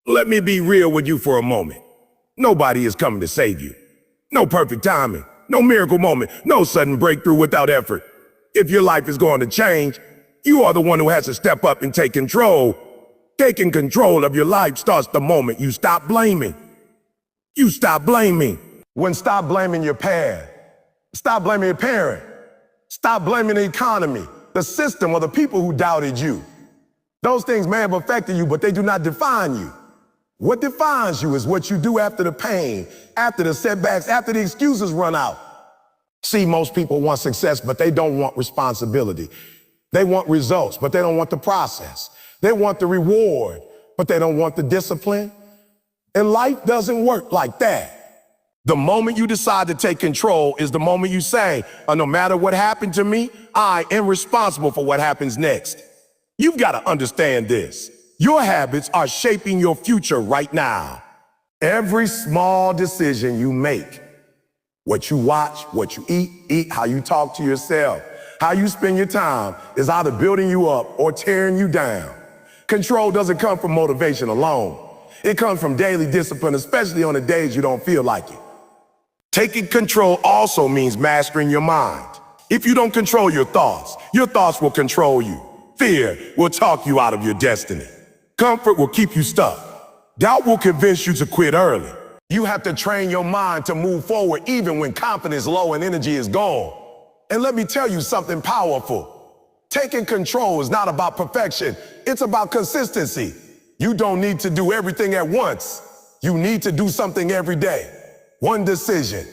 Let me be real with you for a moment. Nobody is coming to save you. No perfect timing, no miracle moment, no sudden breakthrough without effort. If your life is going to change, you are the one who has to step up and take control. Taking control of your life starts the moment you stop blaming. You stop blaming. Stop blaming your past. Stop blaming your parent. Stop blaming the economy, the system, or the people who doubted you. Those things may have affected you, but they do not define you. What defines you is what you do after the pain, after the setbacks, after the excuses run out. See, most people want success, but they don't want responsibility. They want results, but they don't want the process. They want the reward, but they don't want the discipline. And life doesn't work like that. The moment you decide to take control is the moment you say, no matter what happened to me, I am responsible for what happens next. You've got to understand this. Your habits are shaping your future right now. Every small decision you make, what you watch, what you eat, how you talk to yourself, how you spend your time is either building you up or tearing you down. Control doesn't come from motivation alone. It comes from daily discipline, especially on the days you don't feel like it. Taking control also means mastering your mind. If you don't control your thoughts will control you. Fear will talk you out of your destiny. Comfort will keep you stuck. Doubt will convince you to quit early. You have to train your mind to move forward even when confidence is low and energy is gone. And let me tell you something powerful. Taking control is not about perfection. It's about consistency. You don't need to do everything at once. You need to do something every day. One decision,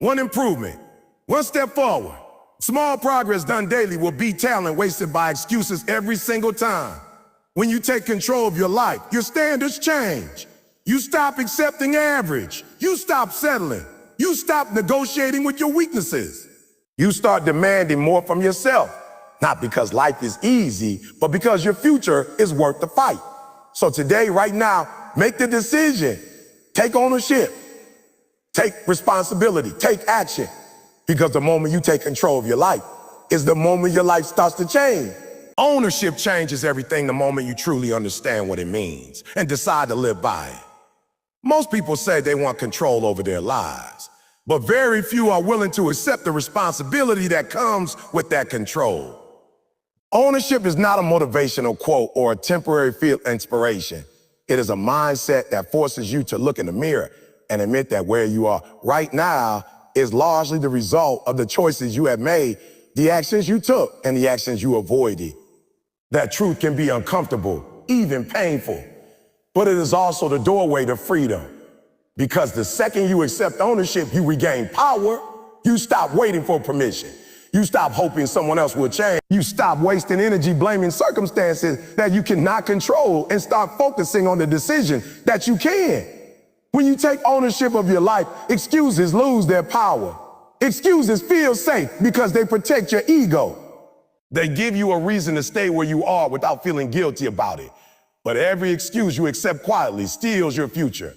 one improvement, one step forward. Small progress done daily will beat talent wasted by excuses every single time. When you take control of your life, your standards change. You stop accepting average. You stop settling. You stop negotiating with your weaknesses. You start demanding more from yourself, not because life is easy, but because your future is worth the fight. So today, right now, make the decision. Take ownership. Take responsibility. Take action. Because the moment you take control of your life is the moment your life starts to change. Ownership changes everything the moment you truly understand what it means and decide to live by it. Most people say they want control over their lives, but very few are willing to accept the responsibility that comes with that control. Ownership is not a motivational quote or a temporary feel inspiration. It is a mindset that forces you to look in the mirror and admit that where you are right now is largely the result of the choices you have made, the actions you took, and the actions you avoided. That truth can be uncomfortable, even painful, but it is also the doorway to freedom. Because the second you accept ownership, you regain power. You stop waiting for permission. You stop hoping someone else will change. You stop wasting energy blaming circumstances that you cannot control and start focusing on the decision that you can. When you take ownership of your life, excuses lose their power. Excuses feel safe because they protect your ego. They give you a reason to stay where you are without feeling guilty about it. But every excuse you accept quietly steals your future.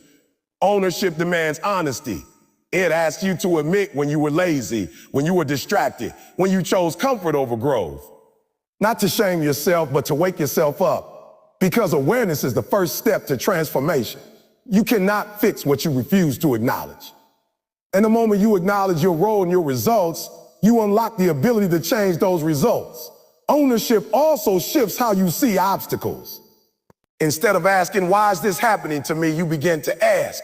Ownership demands honesty. It asks you to admit when you were lazy, when you were distracted, when you chose comfort over growth. Not to shame yourself, but to wake yourself up. Because awareness is the first step to transformation. You cannot fix what you refuse to acknowledge. And the moment you acknowledge your role and your results, you unlock the ability to change those results. Ownership also shifts how you see obstacles. Instead of asking, why is this happening to me, you begin to ask,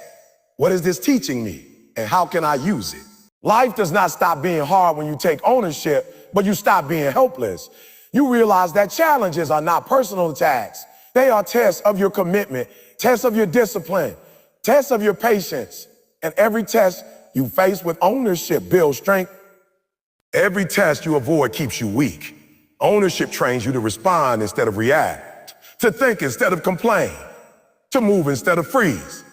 what is this teaching me? And how can I use it? Life does not stop being hard when you take ownership, but you stop being helpless. You realize that challenges are not personal attacks. They are tests of your commitment, tests of your discipline, tests of your patience. And every test you face with ownership builds strength. Every test you avoid keeps you weak. Ownership trains you to respond instead of react, to think instead of complain, to move instead of freeze.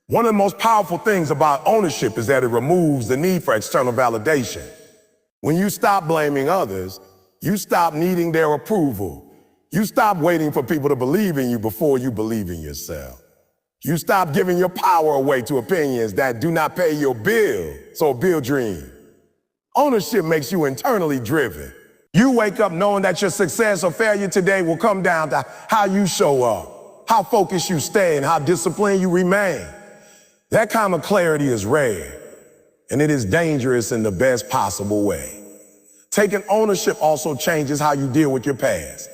One of the most powerful things about ownership is that it removes the need for external validation. When you stop blaming others, you stop needing their approval. You stop waiting for people to believe in you before you believe in yourself. You stop giving your power away to opinions that do not pay your bill, so build dreams. Ownership makes you internally driven. You wake up knowing that your success or failure today will come down to how you show up. how focused you stay, and how disciplined you remain. That kind of clarity is rare, and it is dangerous in the best possible way. Taking ownership also changes how you deal with your past.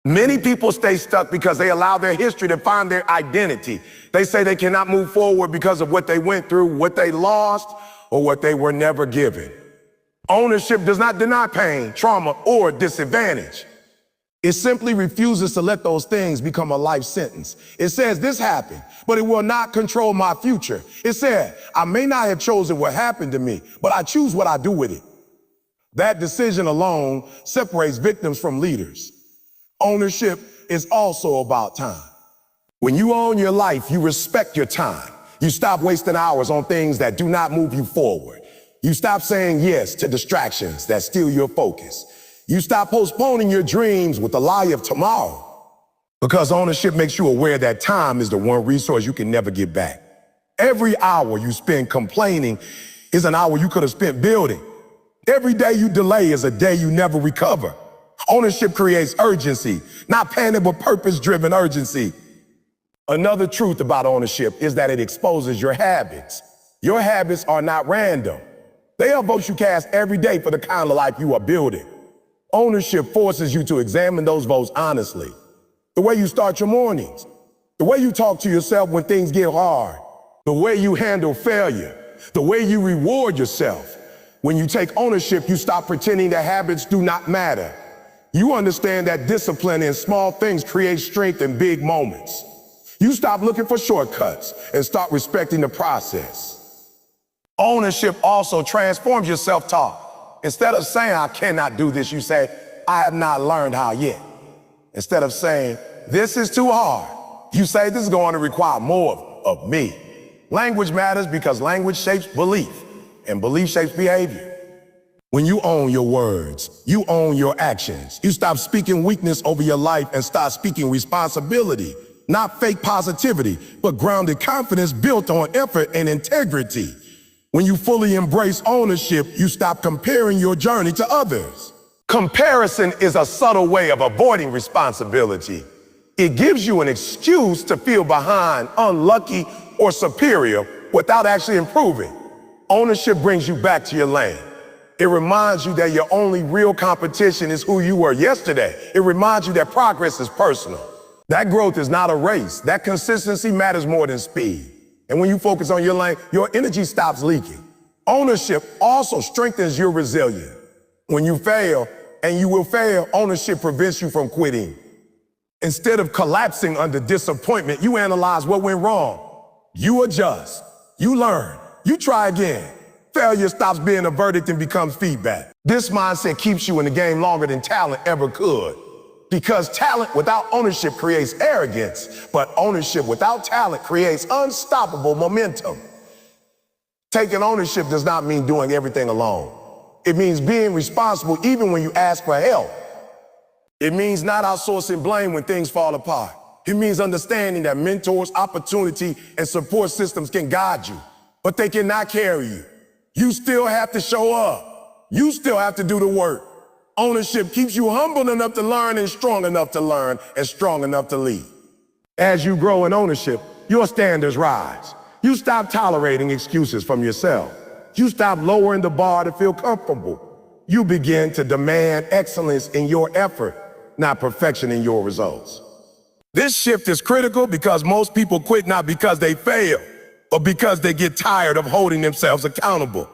Many people stay stuck because they allow their history to define their identity. They say they cannot move forward because of what they went through, what they lost, or what they were never given. Ownership does not deny pain, trauma, or disadvantage. It simply refuses to let those things become a life sentence. It says this happened, but it will not control my future. It said, I may not have chosen what happened to me, but I choose what I do with it. That decision alone separates victims from leaders. Ownership is also about time. When you own your life, you respect your time. You stop wasting hours on things that do not move you forward. You stop saying yes to distractions that steal your focus. You stop postponing your dreams with the lie of tomorrow. Because ownership makes you aware that time is the one resource you can never get back. Every hour you spend complaining is an hour you could have spent building. Every day you delay is a day you never recover. Ownership creates urgency, not panic, but purpose-driven urgency. Another truth about ownership is that it exposes your habits. Your habits are not random. They are votes you cast every day for the kind of life you are building. Ownership forces you to examine those votes honestly. The way you start your mornings, the way you talk to yourself when things get hard, the way you handle failure, the way you reward yourself. When you take ownership, you stop pretending that habits do not matter. You understand that discipline in small things creates strength in big moments. You stop looking for shortcuts and start respecting the process. Ownership also transforms your self-talk. Instead of saying, I cannot do this, you say, I have not learned how yet. Instead of saying, this is too hard, you say, this is going to require more of me. Language matters because language shapes belief, and belief shapes behavior. When you own your words, you own your actions. You stop speaking weakness over your life and start speaking responsibility. Not fake positivity, but grounded confidence built on effort and integrity. When you fully embrace ownership, you stop comparing your journey to others. Comparison is a subtle way of avoiding responsibility. It gives you an excuse to feel behind, unlucky, or superior without actually improving. Ownership brings you back to your lane. It reminds you that your only real competition is who you were yesterday. It reminds you that progress is personal. That growth is not a race. That consistency matters more than speed. And when you focus on your lane, your energy stops leaking. Ownership also strengthens your resilience. When you fail, and you will fail, ownership prevents you from quitting. Instead of collapsing under disappointment, you analyze what went wrong. You adjust. You learn. You try again. Failure stops being a verdict and becomes feedback. This mindset keeps you in the game longer than talent ever could. Because talent without ownership creates arrogance, but ownership without talent creates unstoppable momentum. Taking ownership does not mean doing everything alone. It means being responsible even when you ask for help. It means not outsourcing blame when things fall apart. It means understanding that mentors, opportunity, and support systems can guide you, but they cannot carry you. You still have to show up. You still have to do the work. Ownership keeps you humble enough to learn and strong enough to learn and strong enough to lead. As you grow in ownership, your standards rise. You stop tolerating excuses from yourself. You stop lowering the bar to feel comfortable. You begin to demand excellence in your effort, not perfection in your results. This shift is critical because most people quit not because they fail, but because they get tired of holding themselves accountable.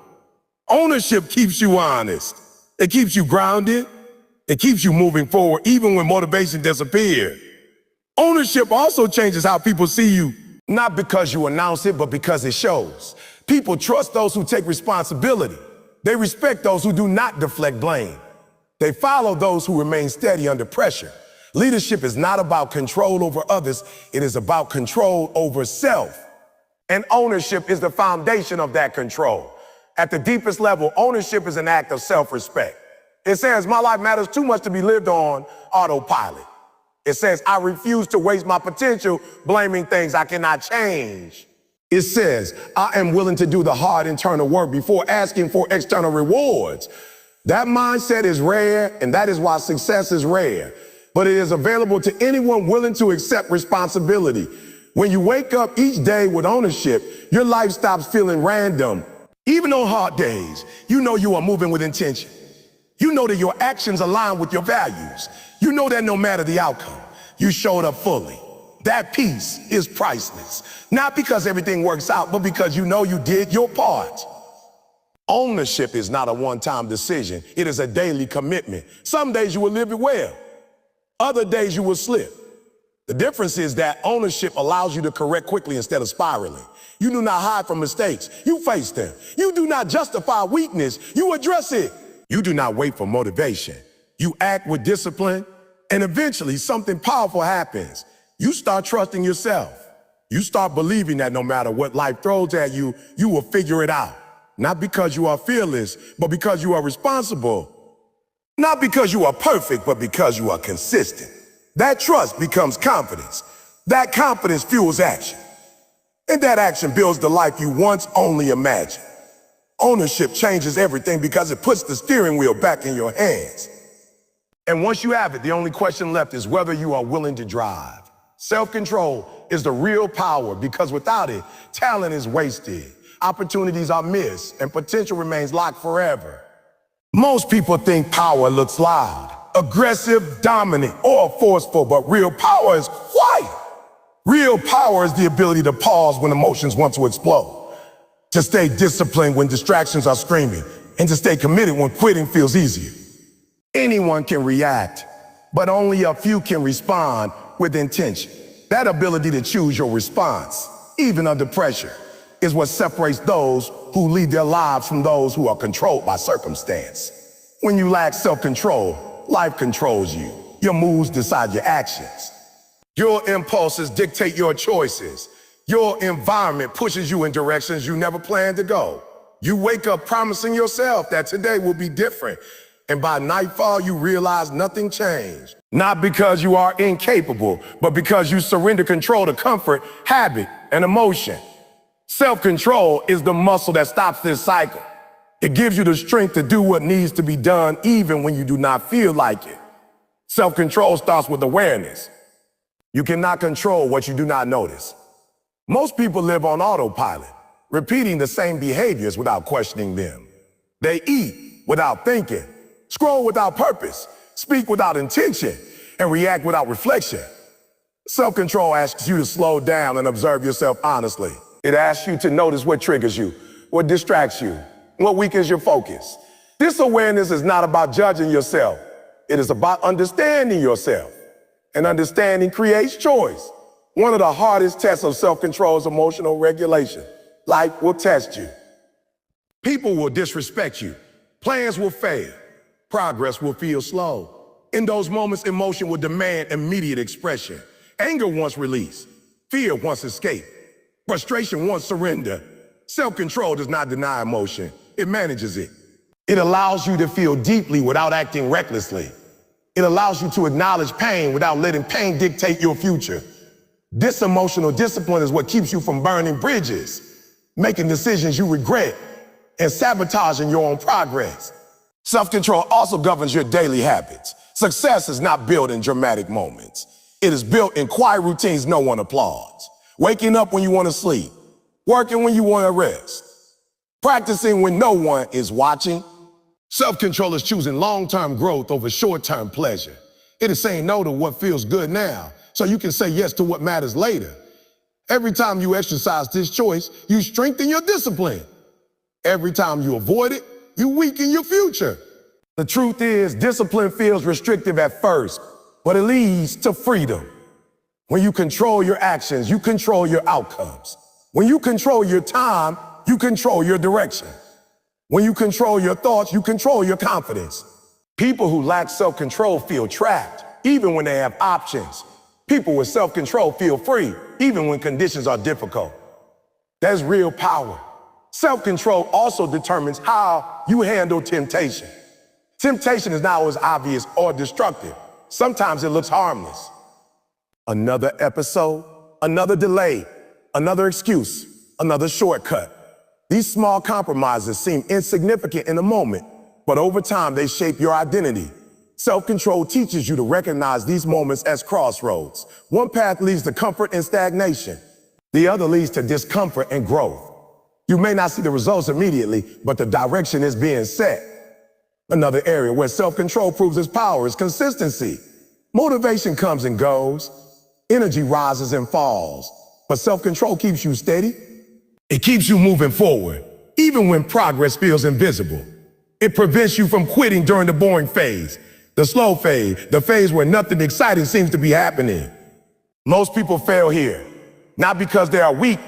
Ownership keeps you honest. It keeps you grounded. It keeps you moving forward even when motivation disappears. Ownership also changes how people see you, not because you announce it, but because it shows. People trust those who take responsibility. They respect those who do not deflect blame. They follow those who remain steady under pressure. Leadership is not about control over others. It is about control over self. And ownership is the foundation of that control. At the deepest level, ownership is an act of self-respect. It says, my life matters too much to be lived on autopilot. It says, I refuse to waste my potential blaming things I cannot change. It says, I am willing to do the hard internal work before asking for external rewards. That mindset is rare, and that is why success is rare. but it is available to anyone willing to accept responsibility. When you wake up each day with ownership, your life stops feeling random. Even on hard days, you know you are moving with intention. You know that your actions align with your values. You know that no matter the outcome, you showed up fully. That peace is priceless. Not because everything works out, but because you know you did your part. Ownership is not a one-time decision. It is a daily commitment. Some days you will live it well. Other days you will slip. The difference is that ownership allows you to correct quickly instead of spiraling. You do not hide from mistakes. You face them. You do not justify weakness. You address it. You do not wait for motivation. You act with discipline, and eventually something powerful happens. You start trusting yourself. You start believing that no matter what life throws at you, you will figure it out. Not because you are fearless, but because you are responsible. Not because you are perfect, but because you are consistent. That trust becomes confidence. That confidence fuels action. And that action builds the life you once only imagined. Ownership changes everything because it puts the steering wheel back in your hands. And once you have it, the only question left is whether you are willing to drive. Self-control is the real power because without it, talent is wasted, opportunities are missed, and potential remains locked forever. Most people think power looks loud, aggressive, dominant, or forceful, but real power is quiet. Real power is the ability to pause when emotions want to explode, to stay disciplined when distractions are screaming, and to stay committed when quitting feels easier. Anyone can react, but only a few can respond with intention. That ability to choose your response, even under pressure, is what separates those who lead their lives from those who are controlled by circumstance. When you lack self-control, life controls you. Your moods decide your actions. Your impulses dictate your choices. Your environment pushes you in directions you never planned to go. You wake up promising yourself that today will be different, and by nightfall you realize nothing changed. Not because you are incapable, but because you surrender control to comfort, habit, and emotion. Self-control is the muscle that stops this cycle. It gives you the strength to do what needs to be done even when you do not feel like it. Self-control starts with awareness. You cannot control what you do not notice. Most people live on autopilot, repeating the same behaviors without questioning them. They eat without thinking, scroll without purpose, speak without intention, and react without reflection. Self-control asks you to slow down and observe yourself honestly. It asks you to notice what triggers you, what distracts you, what weakens your focus. This awareness is not about judging yourself. It is about understanding yourself. And understanding creates choice. One of the hardest tests of self-control is emotional regulation. Life will test you. People will disrespect you. Plans will fail. Progress will feel slow. In those moments, emotion will demand immediate expression. Anger wants release. Fear wants escape. Frustration wants surrender. Self-control does not deny emotion. It manages it. It allows you to feel deeply without acting recklessly. It allows you to acknowledge pain without letting pain dictate your future. This emotional discipline is what keeps you from burning bridges, making decisions you regret, and sabotaging your own progress. Self-control also governs your daily habits. Success is not built in dramatic moments. It is built in quiet routines no one applauds. Waking up when you want to sleep, working when you want to rest, practicing when no one is watching. Self-control is choosing long-term growth over short-term pleasure. It is saying no to what feels good now, so you can say yes to what matters later. Every time you exercise this choice, you strengthen your discipline. Every time you avoid it, you weaken your future. The truth is, discipline feels restrictive at first, but it leads to freedom. When you control your actions, you control your outcomes. When you control your time, you control your direction. When you control your thoughts, you control your confidence. People who lack self-control feel trapped, even when they have options. People with self-control feel free, even when conditions are difficult. That's real power. Self-control also determines how you handle temptation. Temptation is not always obvious or destructive. Sometimes it looks harmless. Another episode, another delay, another excuse, another shortcut. These small compromises seem insignificant in the moment, but over time they shape your identity. Self-control teaches you to recognize these moments as crossroads. One path leads to comfort and stagnation. The other leads to discomfort and growth. You may not see the results immediately, but the direction is being set. Another area where self-control proves its power is consistency. Motivation comes and goes. Energy rises and falls. But self-control keeps you steady. It keeps you moving forward, even when progress feels invisible. It prevents you from quitting during the boring phase, the slow phase, the phase where nothing exciting seems to be happening. Most people fail here, not because they are weak,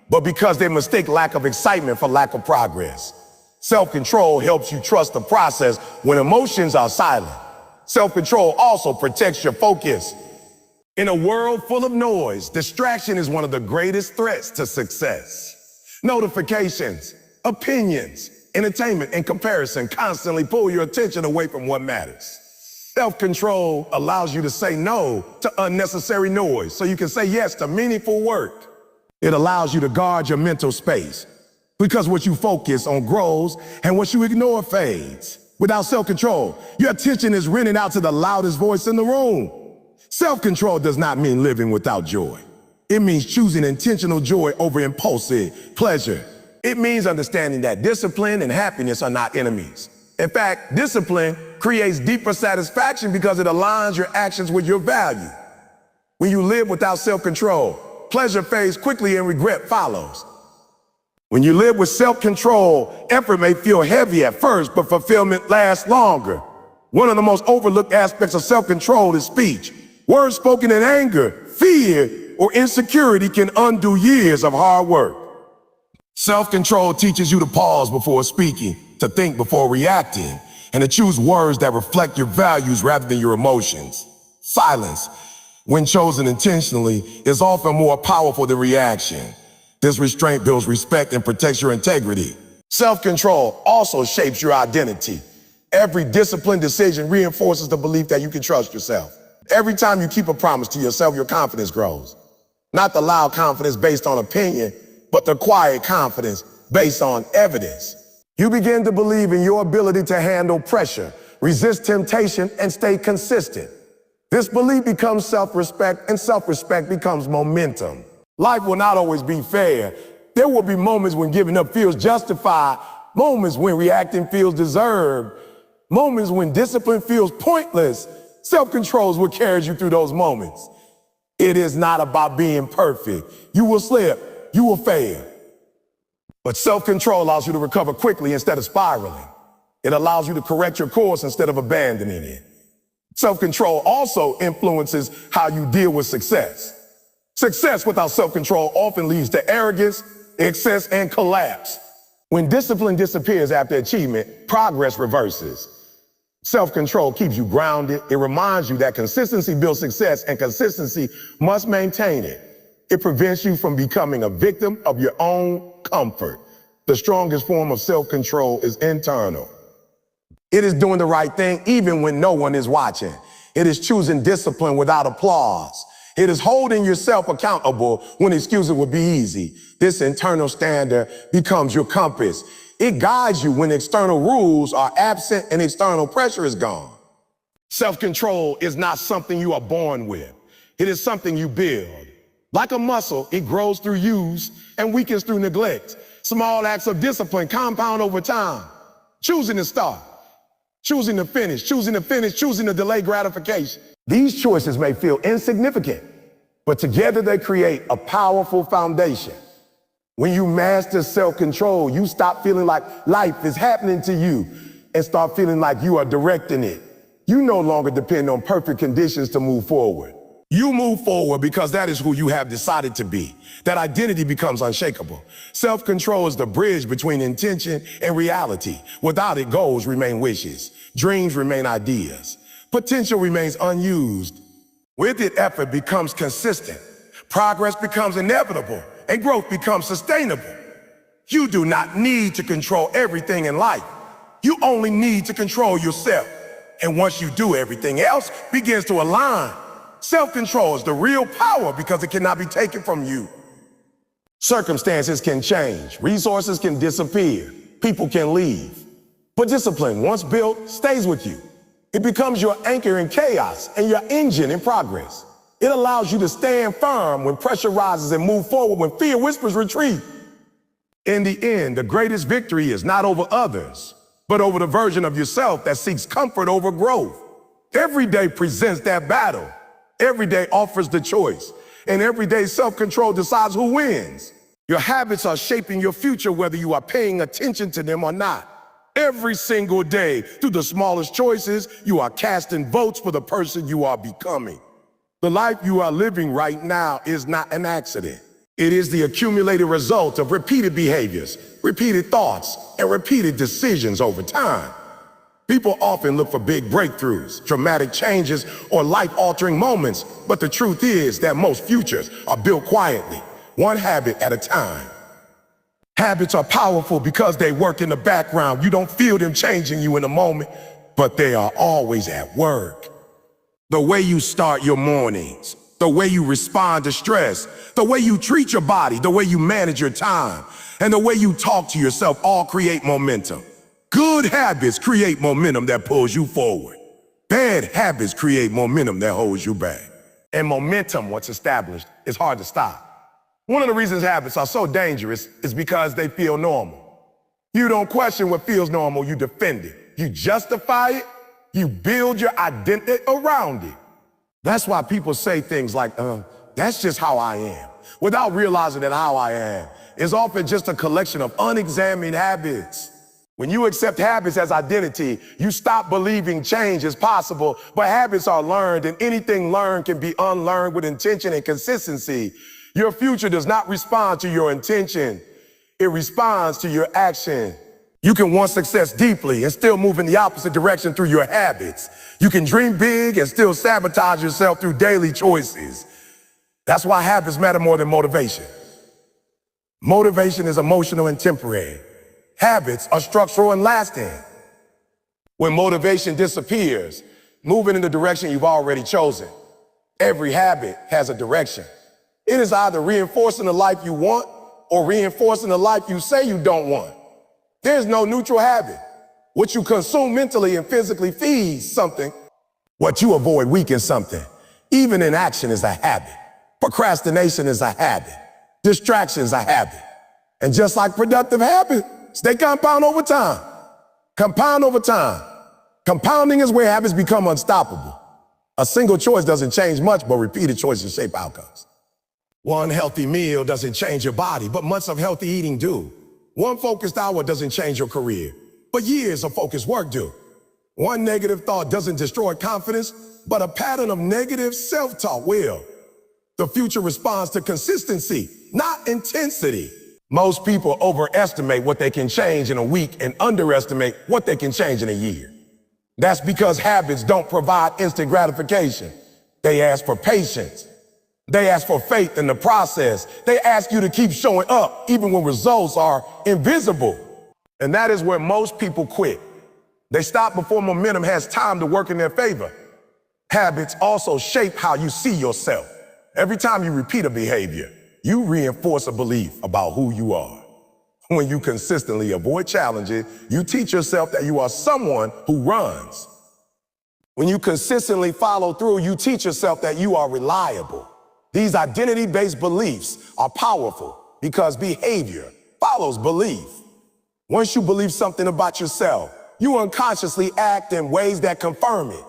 but because they mistake lack of excitement for lack of progress. Self-control helps you trust the process when emotions are silent. Self-control also protects your focus. In a world full of noise, distraction is one of the greatest threats to success. Notifications, opinions, entertainment, and comparison constantly pull your attention away from what matters. Self-control allows you to say no to unnecessary noise so you can say yes to meaningful work. It allows you to guard your mental space because what you focus on grows and what you ignore fades. Without self-control, your attention is rented out to the loudest voice in the room. Self-control does not mean living without joy. It means choosing intentional joy over impulsive pleasure. It means understanding that discipline and happiness are not enemies. In fact, discipline creates deeper satisfaction because it aligns your actions with your value. When you live without self-control, pleasure fades quickly and regret follows. When you live with self-control, effort may feel heavy at first, but fulfillment lasts longer. One of the most overlooked aspects of self-control is speech. Words spoken in anger, fear, or insecurity can undo years of hard work. Self-control teaches you to pause before speaking, to think before reacting, and to choose words that reflect your values rather than your emotions. Silence, when chosen intentionally, is often more powerful than reaction. This restraint builds respect and protects your integrity. Self-control also shapes your identity. Every disciplined decision reinforces the belief that you can trust yourself. Every time you keep a promise to yourself, your confidence grows. Not the loud confidence based on opinion, but the quiet confidence based on evidence. You begin to believe in your ability to handle pressure, resist temptation, and stay consistent. This belief becomes self-respect, and self-respect becomes momentum. Life will not always be fair. There will be moments when giving up feels justified, moments when reacting feels deserved, moments when discipline feels pointless. Self-control is what carries you through those moments. It is not about being perfect. You will slip, you will fail. But self-control allows you to recover quickly instead of spiraling. It allows you to correct your course instead of abandoning it. Self-control also influences how you deal with success. Success without self-control often leads to arrogance, excess, and collapse. When discipline disappears after achievement, progress reverses. Self-control keeps you grounded. It reminds you that consistency builds success and consistency must maintain it. It prevents you from becoming a victim of your own comfort. The strongest form of self-control is internal. It is doing the right thing even when no one is watching. It is choosing discipline without applause. It is holding yourself accountable when excuses would be easy. This internal standard becomes your compass. It guides you when external rules are absent and external pressure is gone. Self-control is not something you are born with. It is something you build. Like a muscle, it grows through use and weakens through neglect. Small acts of discipline compound over time. Choosing to start, choosing to finish, choosing to delay gratification. These choices may feel insignificant, but together they create a powerful foundation. When you master self-control, you stop feeling like life is happening to you and start feeling like you are directing it. You no longer depend on perfect conditions to move forward. You move forward because that is who you have decided to be. That identity becomes unshakable. Self-control is the bridge between intention and reality. Without it, goals remain wishes. Dreams remain ideas. Potential remains unused. With it, effort becomes consistent. Progress becomes inevitable. And growth becomes sustainable. You do not need to control everything in life. You only need to control yourself. And once you do, everything else begins to align. Self-control is the real power because it cannot be taken from you. Circumstances can change. Resources can disappear. People can leave. But discipline, once built, stays with you. It becomes your anchor in chaos and your engine in progress. It allows you to stand firm when pressure rises and move forward when fear whispers retreat. In the end, the greatest victory is not over others, but over the version of yourself that seeks comfort over growth. Every day presents that battle. Every day offers the choice. And every day self-control decides who wins. Your habits are shaping your future whether you are paying attention to them or not. Every single day, through the smallest choices, you are casting votes for the person you are becoming. The life you are living right now is not an accident. It is the accumulated result of repeated behaviors, repeated thoughts, and repeated decisions over time. People often look for big breakthroughs, dramatic changes, or life-altering moments, but the truth is that most futures are built quietly, one habit at a time. Habits are powerful because they work in the background. You don't feel them changing you in a moment, but they are always at work. The way you start your mornings, the way you respond to stress, the way you treat your body, the way you manage your time, and the way you talk to yourself all create momentum. Good habits create momentum that pulls you forward. Bad habits create momentum that holds you back. And momentum, once established, is hard to stop. One of the reasons habits are so dangerous is because they feel normal. You don't question what feels normal, you defend it. You justify it, you build your identity around it. That's why people say things like, that's just how I am, without realizing that how I am is often just a collection of unexamined habits. When you accept habits as identity, you stop believing change is possible, but habits are learned, and anything learned can be unlearned with intention and consistency. Your future does not respond to your intention. It responds to your action. You can want success deeply and still move in the opposite direction through your habits. You can dream big and still sabotage yourself through daily choices. That's why habits matter more than motivation. Motivation is emotional and temporary. Habits are structural and lasting. When motivation disappears, moving in the direction you've already chosen. Every habit has a direction. It is either reinforcing the life you want or reinforcing the life you say you don't want. There's no neutral habit. What you consume mentally and physically feeds something. What you avoid weakens something. Even inaction is a habit. Procrastination is a habit. Distraction is a habit. And just like productive habits, they compound over time. Compound over time. Compounding is where habits become unstoppable. A single choice doesn't change much, but repeated choices shape outcomes. One healthy meal doesn't change your body, but months of healthy eating do. One focused hour doesn't change your career, but years of focused work do. One negative thought doesn't destroy confidence, but a pattern of negative self-talk will. The future responds to consistency, not intensity. Most people overestimate what they can change in a week and underestimate what they can change in a year. That's because habits don't provide instant gratification. They ask for patience. They ask for faith in the process. They ask you to keep showing up even when results are invisible. And that is where most people quit. They stop before momentum has time to work in their favor. Habits also shape how you see yourself. Every time you repeat a behavior, you reinforce a belief about who you are. When you consistently avoid challenges, you teach yourself that you are someone who runs. When you consistently follow through, you teach yourself that you are reliable. These identity-based beliefs are powerful because behavior follows belief. Once you believe something about yourself, you unconsciously act in ways that confirm it.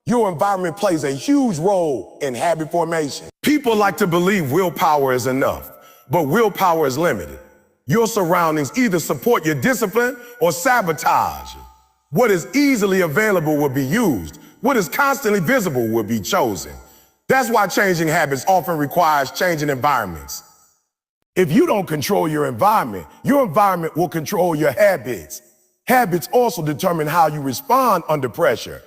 Your environment plays a huge role in habit formation. People like to believe willpower is enough, but willpower is limited. Your surroundings either support your discipline or sabotage it. What is easily available will be used. What is constantly visible will be chosen. That's why changing habits often requires changing environments. If you don't control your environment will control your habits. Habits also determine how you respond under pressure.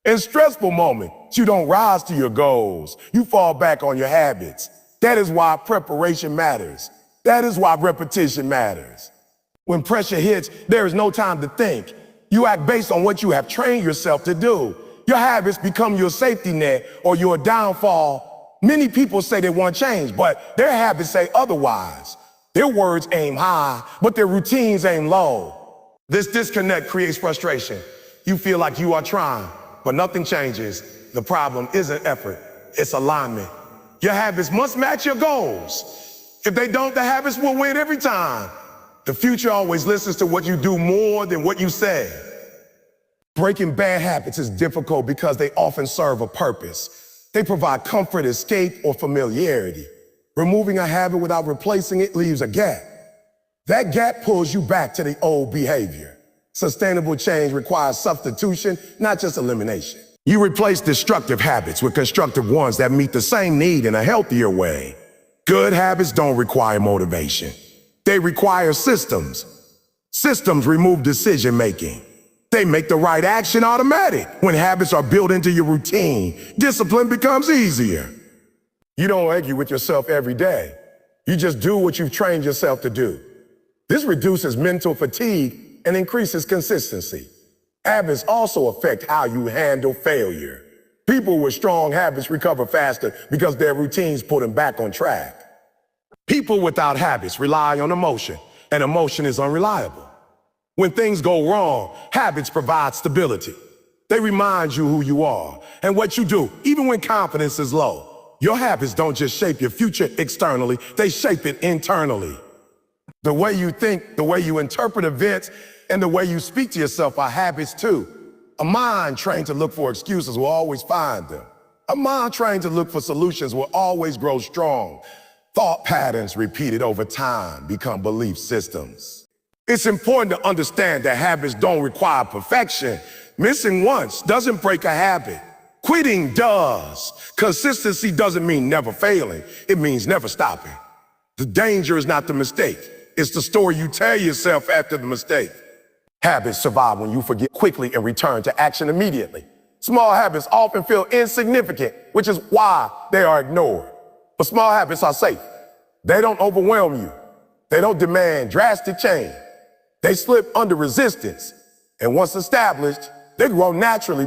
In stressful moments, you don't rise to your goals. You fall back on your habits. That is why preparation matters. That is why repetition matters. When pressure hits, there is no time to think. You act based on what you have trained yourself to do. Your habits become your safety net or your downfall. Many people say they want change, but their habits say otherwise. Their words aim high, but their routines aim low. This disconnect creates frustration. You feel like you are trying, but nothing changes. The problem isn't effort, it's alignment. Your habits must match your goals. If they don't, the habits will win every time. The future always listens to what you do more than what you say. Breaking bad habits is difficult because they often serve a purpose. They provide comfort, escape, or familiarity. Removing a habit without replacing it leaves a gap. That gap pulls you back to the old behavior. Sustainable change requires substitution, not just elimination. You replace destructive habits with constructive ones that meet the same need in a healthier way. Good habits don't require motivation. They require systems. Systems remove decision-making. They make the right action automatic. When habits are built into your routine, discipline becomes easier. You don't argue with yourself every day. You just do what you've trained yourself to do. This reduces mental fatigue and increases consistency. Habits also affect how you handle failure. People with strong habits recover faster because their routines put them back on track. People without habits rely on emotion, and emotion is unreliable. When things go wrong, habits provide stability. They remind you who you are and what you do, even when confidence is low. Your habits don't just shape your future externally, they shape it internally. The way you think, the way you interpret events, and the way you speak to yourself are habits too. A mind trained to look for excuses will always find them. A mind trained to look for solutions will always grow strong. Thought patterns repeated over time become belief systems. It's important to understand that habits don't require perfection. Missing once doesn't break a habit. Quitting does. Consistency doesn't mean never failing. It means never stopping. The danger is not the mistake. It's the story you tell yourself after the mistake. Habits survive when you forget quickly and return to action immediately. Small habits often feel insignificant, which is why they are ignored. But small habits are safe. They don't overwhelm you. They don't demand drastic change. They slip under resistance. And once established, they grow naturally.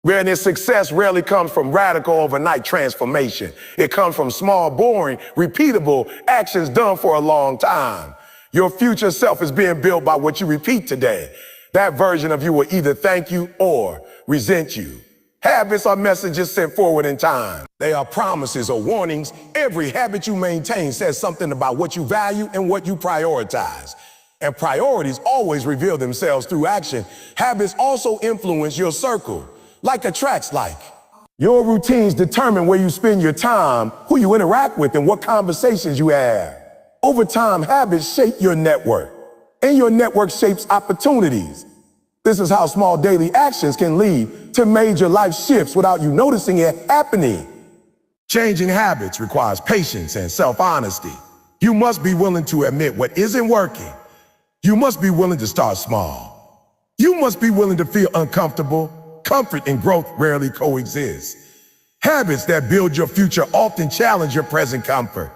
Whereas success rarely comes from radical overnight transformation. It comes from small, boring, repeatable actions done for a long time. Your future self is being built by what you repeat today. That version of you will either thank you or resent you. Habits are messages sent forward in time. They are promises or warnings. Every habit you maintain says something about what you value and what you prioritize. And priorities always reveal themselves through action. Habits also influence your circle, like attracts like. Your routines determine where you spend your time, who you interact with, and what conversations you have. Over time, habits shape your network, and your network shapes opportunities. This is how small daily actions can lead to major life shifts without you noticing it happening. Changing habits requires patience and self-honesty. You must be willing to admit what isn't working. You must be willing to start small. You must be willing to feel uncomfortable. Comfort and growth rarely coexist. Habits that build your future often challenge your present comfort.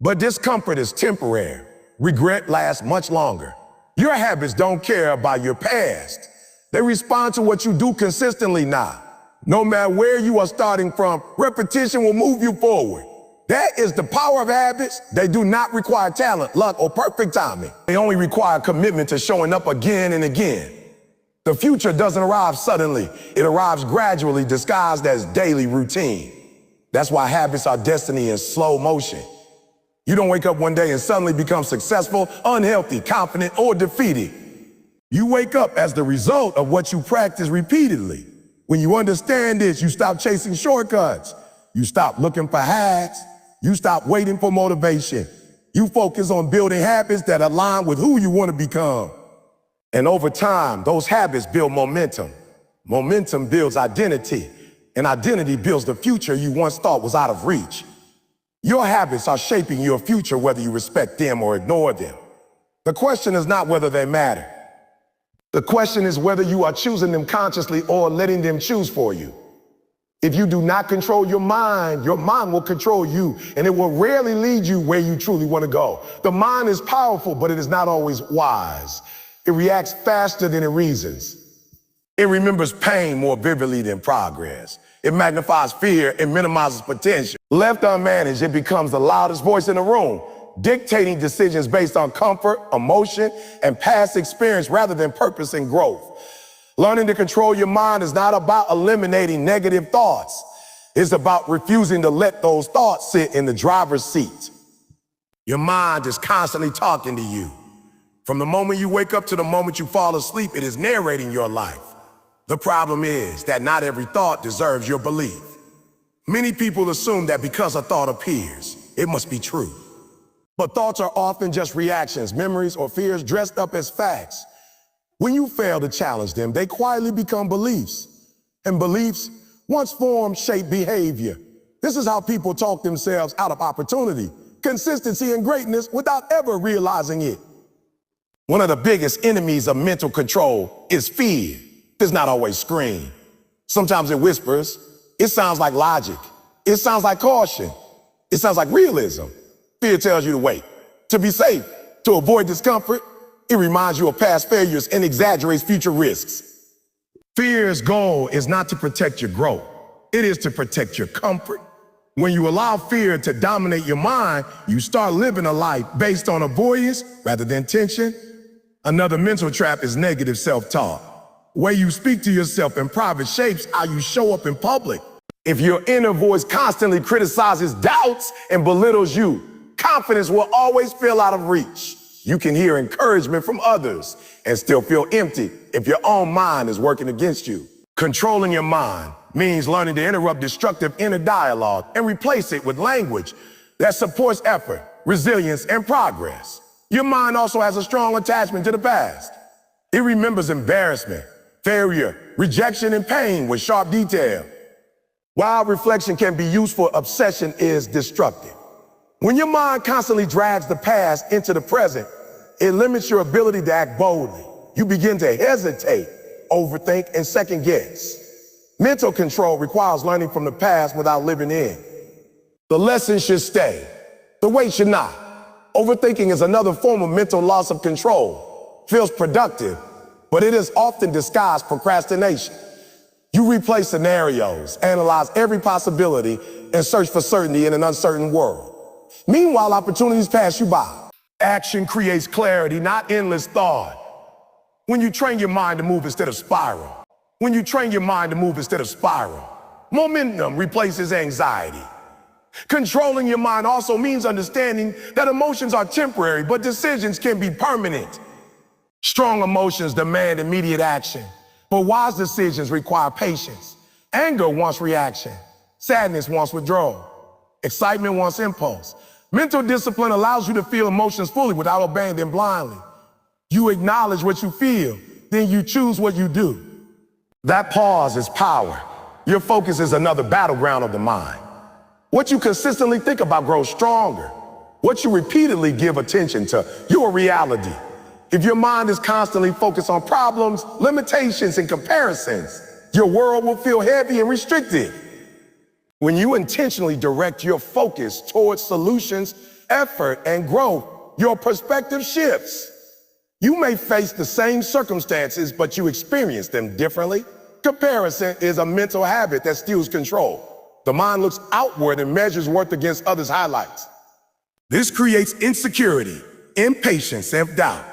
But discomfort is temporary. Regret lasts much longer. Your habits don't care about your past. They respond to what you do consistently now. No matter where you are starting from, repetition will move you forward. That is the power of habits. They do not require talent, luck, or perfect timing. They only require commitment to showing up again and again. The future doesn't arrive suddenly. It arrives gradually, disguised as daily routine. That's why habits are destiny in slow motion. You don't wake up one day and suddenly become successful, unhealthy, confident, or defeated. You wake up as the result of what you practice repeatedly. When you understand this, you stop chasing shortcuts. You stop looking for hacks. You stop waiting for motivation. You focus on building habits that align with who you want to become. And over time, those habits build momentum. Momentum builds identity, and identity builds the future you once thought was out of reach. Your habits are shaping your future whether you respect them or ignore them. The question is not whether they matter. The question is whether you are choosing them consciously or letting them choose for you. If you do not control your mind will control you, and it will rarely lead you where you truly want to go. The mind is powerful, but it is not always wise. It reacts faster than it reasons. It remembers pain more vividly than progress. It magnifies fear and minimizes potential. Left unmanaged, it becomes the loudest voice in the room, dictating decisions based on comfort, emotion, and past experience rather than purpose and growth. Learning to control your mind is not about eliminating negative thoughts. It's about refusing to let those thoughts sit in the driver's seat. Your mind is constantly talking to you. From the moment you wake up to the moment you fall asleep, it is narrating your life. The problem is that not every thought deserves your belief. Many people assume that because a thought appears, it must be true. But thoughts are often just reactions, memories, or fears dressed up as facts. When you fail to challenge them, they quietly become beliefs. And beliefs, once formed, shape behavior. This is how people talk themselves out of opportunity, consistency, and greatness without ever realizing it. One of the biggest enemies of mental control is fear. It does not always scream. Sometimes it whispers. It sounds like logic. It sounds like caution. It sounds like realism. Fear tells you to wait, to be safe, to avoid discomfort. It reminds you of past failures and exaggerates future risks. Fear's goal is not to protect your growth. It is to protect your comfort. When you allow fear to dominate your mind, you start living a life based on avoidance rather than tension. Another mental trap is negative self-talk. The way you speak to yourself in private shapes how you show up in public. If your inner voice constantly criticizes, doubts, and belittles you, confidence will always feel out of reach. You can hear encouragement from others and still feel empty if your own mind is working against you. Controlling your mind means learning to interrupt destructive inner dialogue and replace it with language that supports effort, resilience, and progress. Your mind also has a strong attachment to the past. It remembers embarrassment, failure, rejection, and pain with sharp detail. While reflection can be useful, obsession is destructive. When your mind constantly drags the past into the present, it limits your ability to act boldly. You begin to hesitate, overthink, and second guess. Mental control requires learning from the past without living in. The lesson should stay. The weight should not. Overthinking is another form of mental loss of control. Feels productive, but it is often disguised procrastination. You replay scenarios, analyze every possibility, and search for certainty in an uncertain world. Meanwhile, opportunities pass you by. Action creates clarity, not endless thought. When you train your mind to move instead of spiral. When you train your mind to move instead of spiral. Momentum replaces anxiety. Controlling your mind also means understanding that emotions are temporary, but decisions can be permanent. Strong emotions demand immediate action, but wise decisions require patience. Anger wants reaction. Sadness wants withdrawal. Excitement wants impulse. Mental discipline allows you to feel emotions fully without obeying them blindly. You acknowledge what you feel, then you choose what you do. That pause is power. Your focus is another battleground of the mind. What you consistently think about grows stronger. What you repeatedly give attention to, your reality. If your mind is constantly focused on problems, limitations, and comparisons, your world will feel heavy and restricted. When you intentionally direct your focus towards solutions, effort, and growth, your perspective shifts. You may face the same circumstances, but you experience them differently. Comparison is a mental habit that steals control. The mind looks outward and measures worth against others' highlights. This creates insecurity, impatience, self-doubt.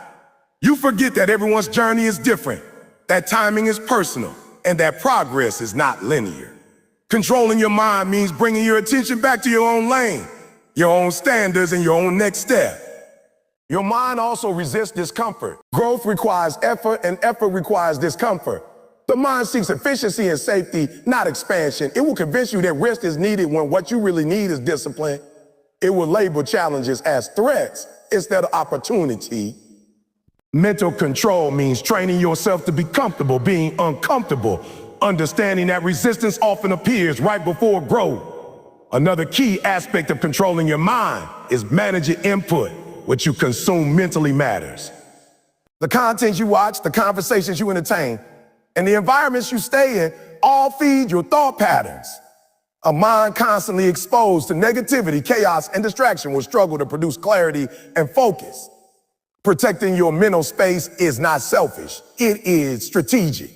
You forget that everyone's journey is different, that timing is personal, and that progress is not linear. Controlling your mind means bringing your attention back to your own lane, your own standards, and your own next step. Your mind also resists discomfort. Growth requires effort, and effort requires discomfort. The mind seeks efficiency and safety, not expansion. It will convince you that rest is needed when what you really need is discipline. It will label challenges as threats instead of opportunity. Mental control means training yourself to be comfortable being uncomfortable, understanding that resistance often appears right before growth. Another key aspect of controlling your mind is managing input. What you consume mentally matters. The content you watch, the conversations you entertain, and the environments you stay in all feed your thought patterns. A mind constantly exposed to negativity, chaos, and distraction will struggle to produce clarity and focus. Protecting your mental space is not selfish. It is strategic.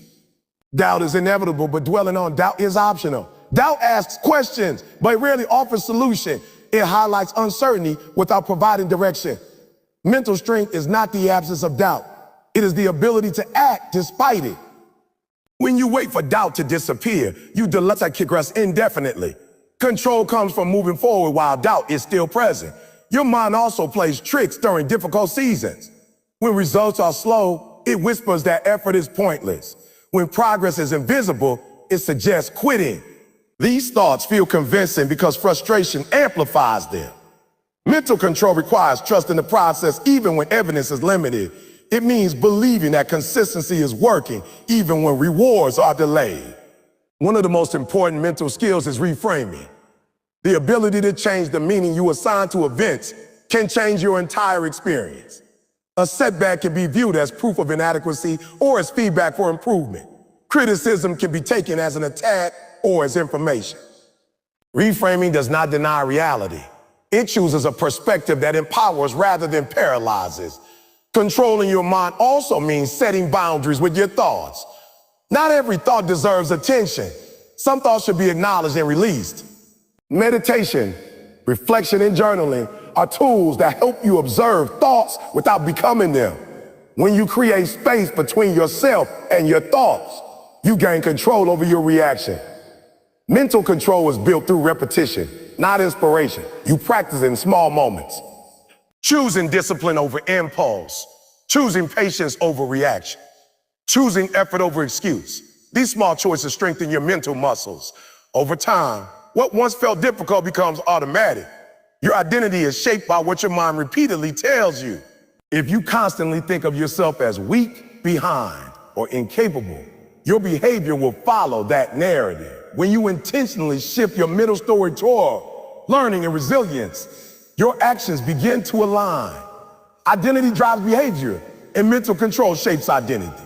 Doubt is inevitable, but dwelling on doubt is optional. Doubt asks questions, but rarely offers solution. It highlights uncertainty without providing direction. Mental strength is not the absence of doubt. It is the ability to act despite it. When you wait for doubt to disappear, you delay progress indefinitely. Control comes from moving forward while doubt is still present. Your mind also plays tricks during difficult seasons. When results are slow, it whispers that effort is pointless. When progress is invisible, it suggests quitting. These thoughts feel convincing because frustration amplifies them. Mental control requires trust in the process even when evidence is limited. It means believing that consistency is working even when rewards are delayed. One of the most important mental skills is reframing. The ability to change the meaning you assign to events can change your entire experience. A setback can be viewed as proof of inadequacy or as feedback for improvement. Criticism can be taken as an attack or as information. Reframing does not deny reality. It chooses a perspective that empowers rather than paralyzes. Controlling your mind also means setting boundaries with your thoughts. Not every thought deserves attention. Some thoughts should be acknowledged and released. Meditation, reflection, and journaling are tools that help you observe thoughts without becoming them. When you create space between yourself and your thoughts, you gain control over your reaction. Mental control is built through repetition, not inspiration. You practice in small moments. Choosing discipline over impulse. Choosing patience over reaction. Choosing effort over excuse. These small choices strengthen your mental muscles. Over time, what once felt difficult becomes automatic. Your identity is shaped by what your mind repeatedly tells you. If you constantly think of yourself as weak, behind, or incapable, your behavior will follow that narrative. When you intentionally shift your mental story toward learning and resilience, your actions begin to align. Identity drives behavior, and mental control shapes identity.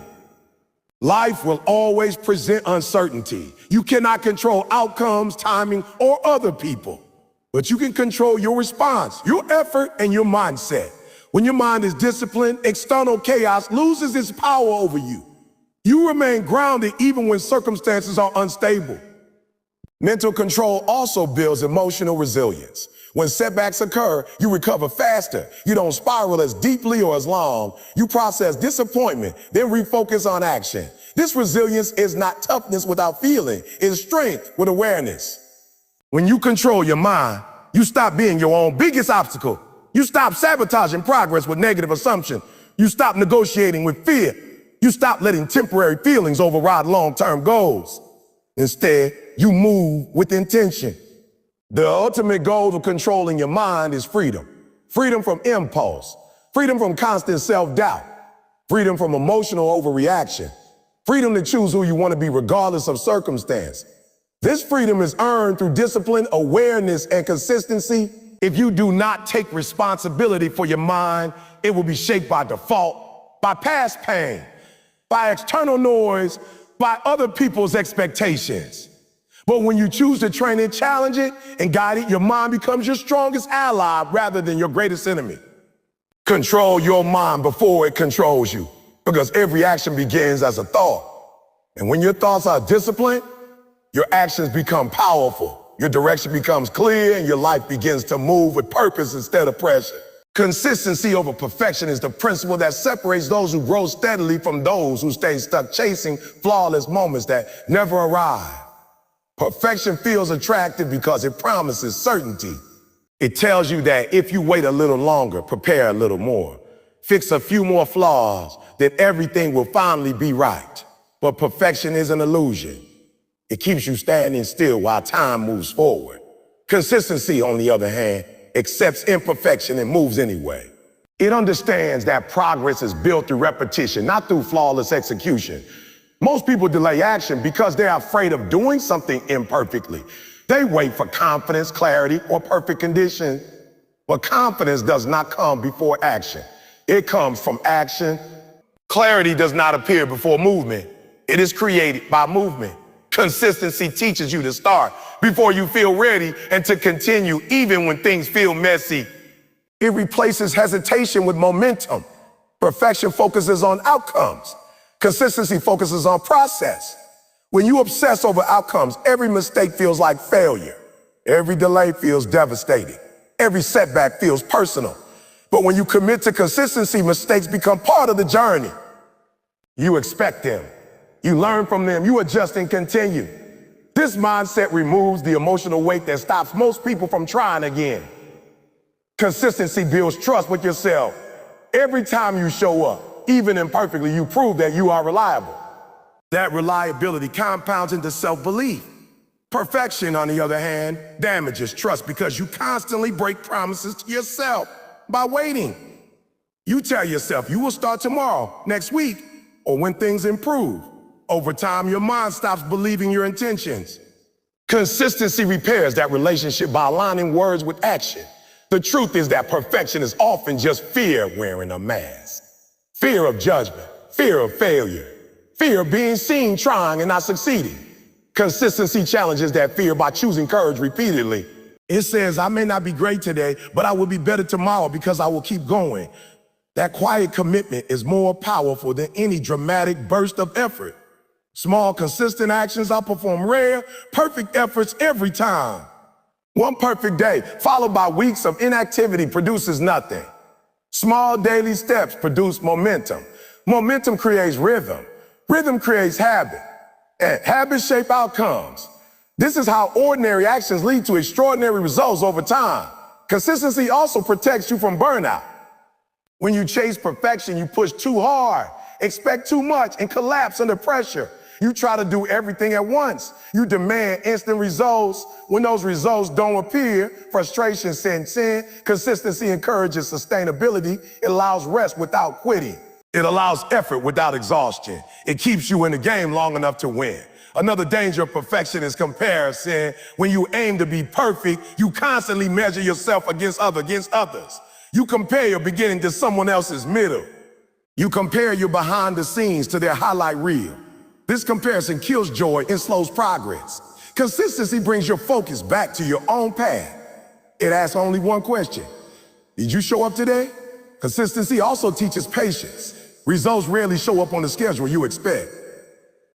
Life will always present uncertainty. You cannot control outcomes, timing, or other people, but you can control your response, your effort, and your mindset. When your mind is disciplined, external chaos loses its power over you. You remain grounded even when circumstances are unstable. Mental control also builds emotional resilience. When setbacks occur, you recover faster. You don't spiral as deeply or as long. You process disappointment, then refocus on action. This resilience is not toughness without feeling. It's strength with awareness. When you control your mind, you stop being your own biggest obstacle. You stop sabotaging progress with negative assumptions. You stop negotiating with fear. You stop letting temporary feelings override long-term goals. Instead, you move with intention. The ultimate goal of controlling your mind is freedom. Freedom from impulse. Freedom from constant self-doubt. Freedom from emotional overreaction. Freedom to choose who you want to be regardless of circumstance. This freedom is earned through discipline, awareness, and consistency. If you do not take responsibility for your mind, it will be shaped by default, by past pain, by external noise, by other people's expectations. But when you choose to train and challenge it and guide it, your mind becomes your strongest ally rather than your greatest enemy. Control your mind before it controls you, because every action begins as a thought. And when your thoughts are disciplined, your actions become powerful, your direction becomes clear, and your life begins to move with purpose instead of pressure. Consistency over perfection is the principle that separates those who grow steadily from those who stay stuck chasing flawless moments that never arrive. Perfection feels attractive because it promises certainty. It tells you that if you wait a little longer, prepare a little more, fix a few more flaws, then everything will finally be right. But perfection is an illusion. It keeps you standing still while time moves forward. Consistency, on the other hand, accepts imperfection and moves anyway. It understands that progress is built through repetition, not through flawless execution. Most people delay action because they're afraid of doing something imperfectly. They wait for confidence, clarity, or perfect conditions. But confidence does not come before action. It comes from action. Clarity does not appear before movement. It is created by movement. Consistency teaches you to start before you feel ready and to continue even when things feel messy. It replaces hesitation with momentum. Perfection focuses on outcomes. Consistency focuses on process. When you obsess over outcomes, every mistake feels like failure. Every delay feels devastating. Every setback feels personal. But when you commit to consistency, mistakes become part of the journey. You expect them. You learn from them, you adjust and continue. This mindset removes the emotional weight that stops most people from trying again. Consistency builds trust with yourself. Every time you show up, even imperfectly, you prove that you are reliable. That reliability compounds into self-belief. Perfection, on the other hand, damages trust because you constantly break promises to yourself by waiting. You tell yourself you will start tomorrow, next week, or when things improve. Over time, your mind stops believing your intentions. Consistency repairs that relationship by aligning words with action. The truth is that perfection is often just fear wearing a mask. Fear of judgment, fear of failure, fear of being seen trying and not succeeding. Consistency challenges that fear by choosing courage repeatedly. It says, I may not be great today, but I will be better tomorrow because I will keep going. That quiet commitment is more powerful than any dramatic burst of effort. Small, consistent actions outperform rare, perfect efforts every time. One perfect day, followed by weeks of inactivity, produces nothing. Small daily steps produce momentum. Momentum creates rhythm. Rhythm creates habit. And habits shape outcomes. This is how ordinary actions lead to extraordinary results over time. Consistency also protects you from burnout. When you chase perfection, you push too hard, expect too much, and collapse under pressure. You try to do everything at once. You demand instant results. When those results don't appear, frustration sets in. Consistency encourages sustainability. It allows rest without quitting. It allows effort without exhaustion. It keeps you in the game long enough to win. Another danger of perfection is comparison. When you aim to be perfect, you constantly measure yourself against others. You compare your beginning to someone else's middle. You compare your behind the scenes to their highlight reel. This comparison kills joy and slows progress. Consistency brings your focus back to your own path. It asks only one question. Did you show up today? Consistency also teaches patience. Results rarely show up on the schedule you expect.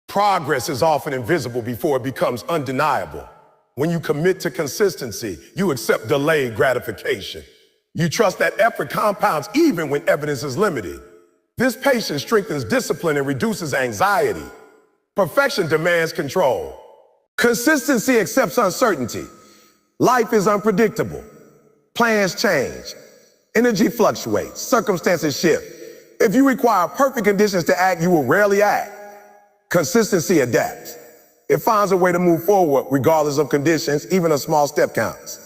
Progress is often invisible before it becomes undeniable. When you commit to consistency, you accept delayed gratification. You trust that effort compounds even when evidence is limited. This patience strengthens discipline and reduces anxiety. Perfection demands control. Consistency accepts uncertainty. Life is unpredictable. Plans change. Energy fluctuates. Circumstances shift. If you require perfect conditions to act, you will rarely act. Consistency adapts. It finds a way to move forward regardless of conditions. Even a small step counts.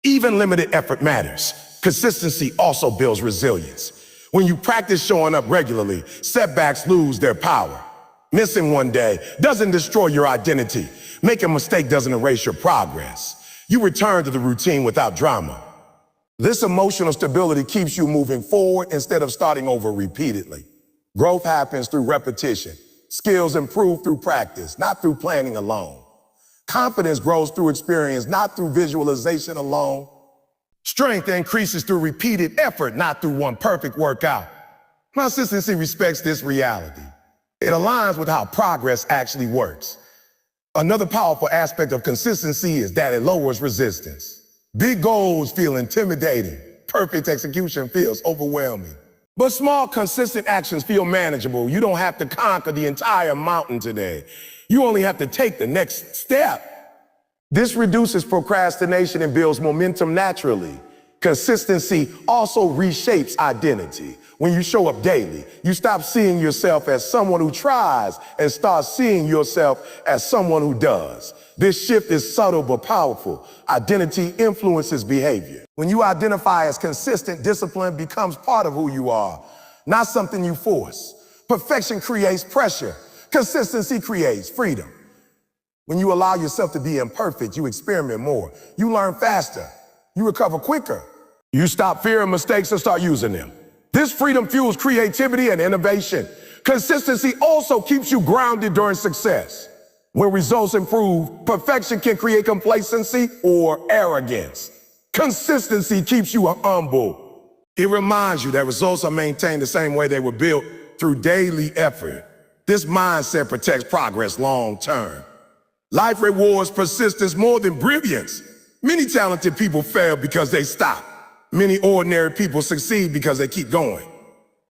Even limited effort matters. Consistency also builds resilience. When you practice showing up regularly, setbacks lose their power. Missing one day doesn't destroy your identity. Making a mistake doesn't erase your progress. You return to the routine without drama. This emotional stability keeps you moving forward instead of starting over repeatedly. Growth happens through repetition. Skills improve through practice, not through planning alone. Confidence grows through experience, not through visualization alone. Strength increases through repeated effort, not through one perfect workout. Consistency respects this reality. It aligns with how progress actually works. Another powerful aspect of consistency is that it lowers resistance. Big goals feel intimidating. Perfect execution feels overwhelming. But small, consistent actions feel manageable. You don't have to conquer the entire mountain today. You only have to take the next step. This reduces procrastination and builds momentum naturally. Consistency also reshapes identity. When you show up daily, you stop seeing yourself as someone who tries and start seeing yourself as someone who does. This shift is subtle but powerful. Identity influences behavior. When you identify as consistent, discipline becomes part of who you are, not something you force. Perfection creates pressure. Consistency creates freedom. When you allow yourself to be imperfect, you experiment more. You learn faster. You recover quicker. You stop fearing mistakes and start using them. This freedom fuels creativity and innovation. Consistency also keeps you grounded during success. When results improve, perfection can create complacency or arrogance. Consistency keeps you humble. It reminds you that results are maintained the same way they were built, through daily effort. This mindset protects progress long term. Life rewards persistence more than brilliance. Many talented people fail because they stop. Many ordinary people succeed because they keep going.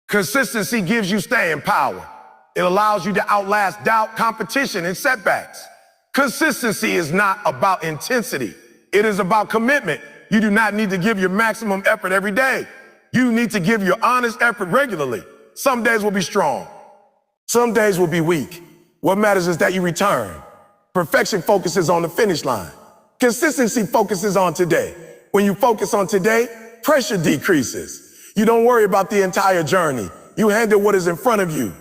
Consistency gives you staying power. It allows you to outlast doubt, competition, and setbacks. Consistency is not about intensity. It is about commitment. You do not need to give your maximum effort every day. You need to give your honest effort regularly. Some days will be strong. Some days will be weak. What matters is that you return. Perfection focuses on the finish line. Consistency focuses on today. When you focus on today, pressure decreases. You don't worry about the entire journey. You handle what is in front of you.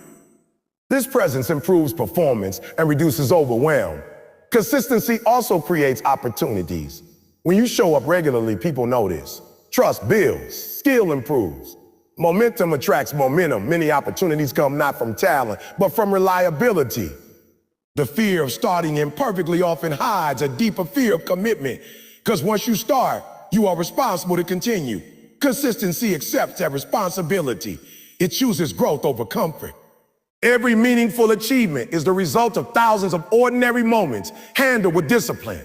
This presence improves performance and reduces overwhelm. Consistency also creates opportunities. When you show up regularly, people notice. Trust builds, skill improves. Momentum attracts momentum. Many opportunities come not from talent, but from reliability. The fear of starting imperfectly often hides a deeper fear of commitment. Because once you start, you are responsible to continue. Consistency accepts that responsibility. It chooses growth over comfort. Every meaningful achievement is the result of thousands of ordinary moments handled with discipline.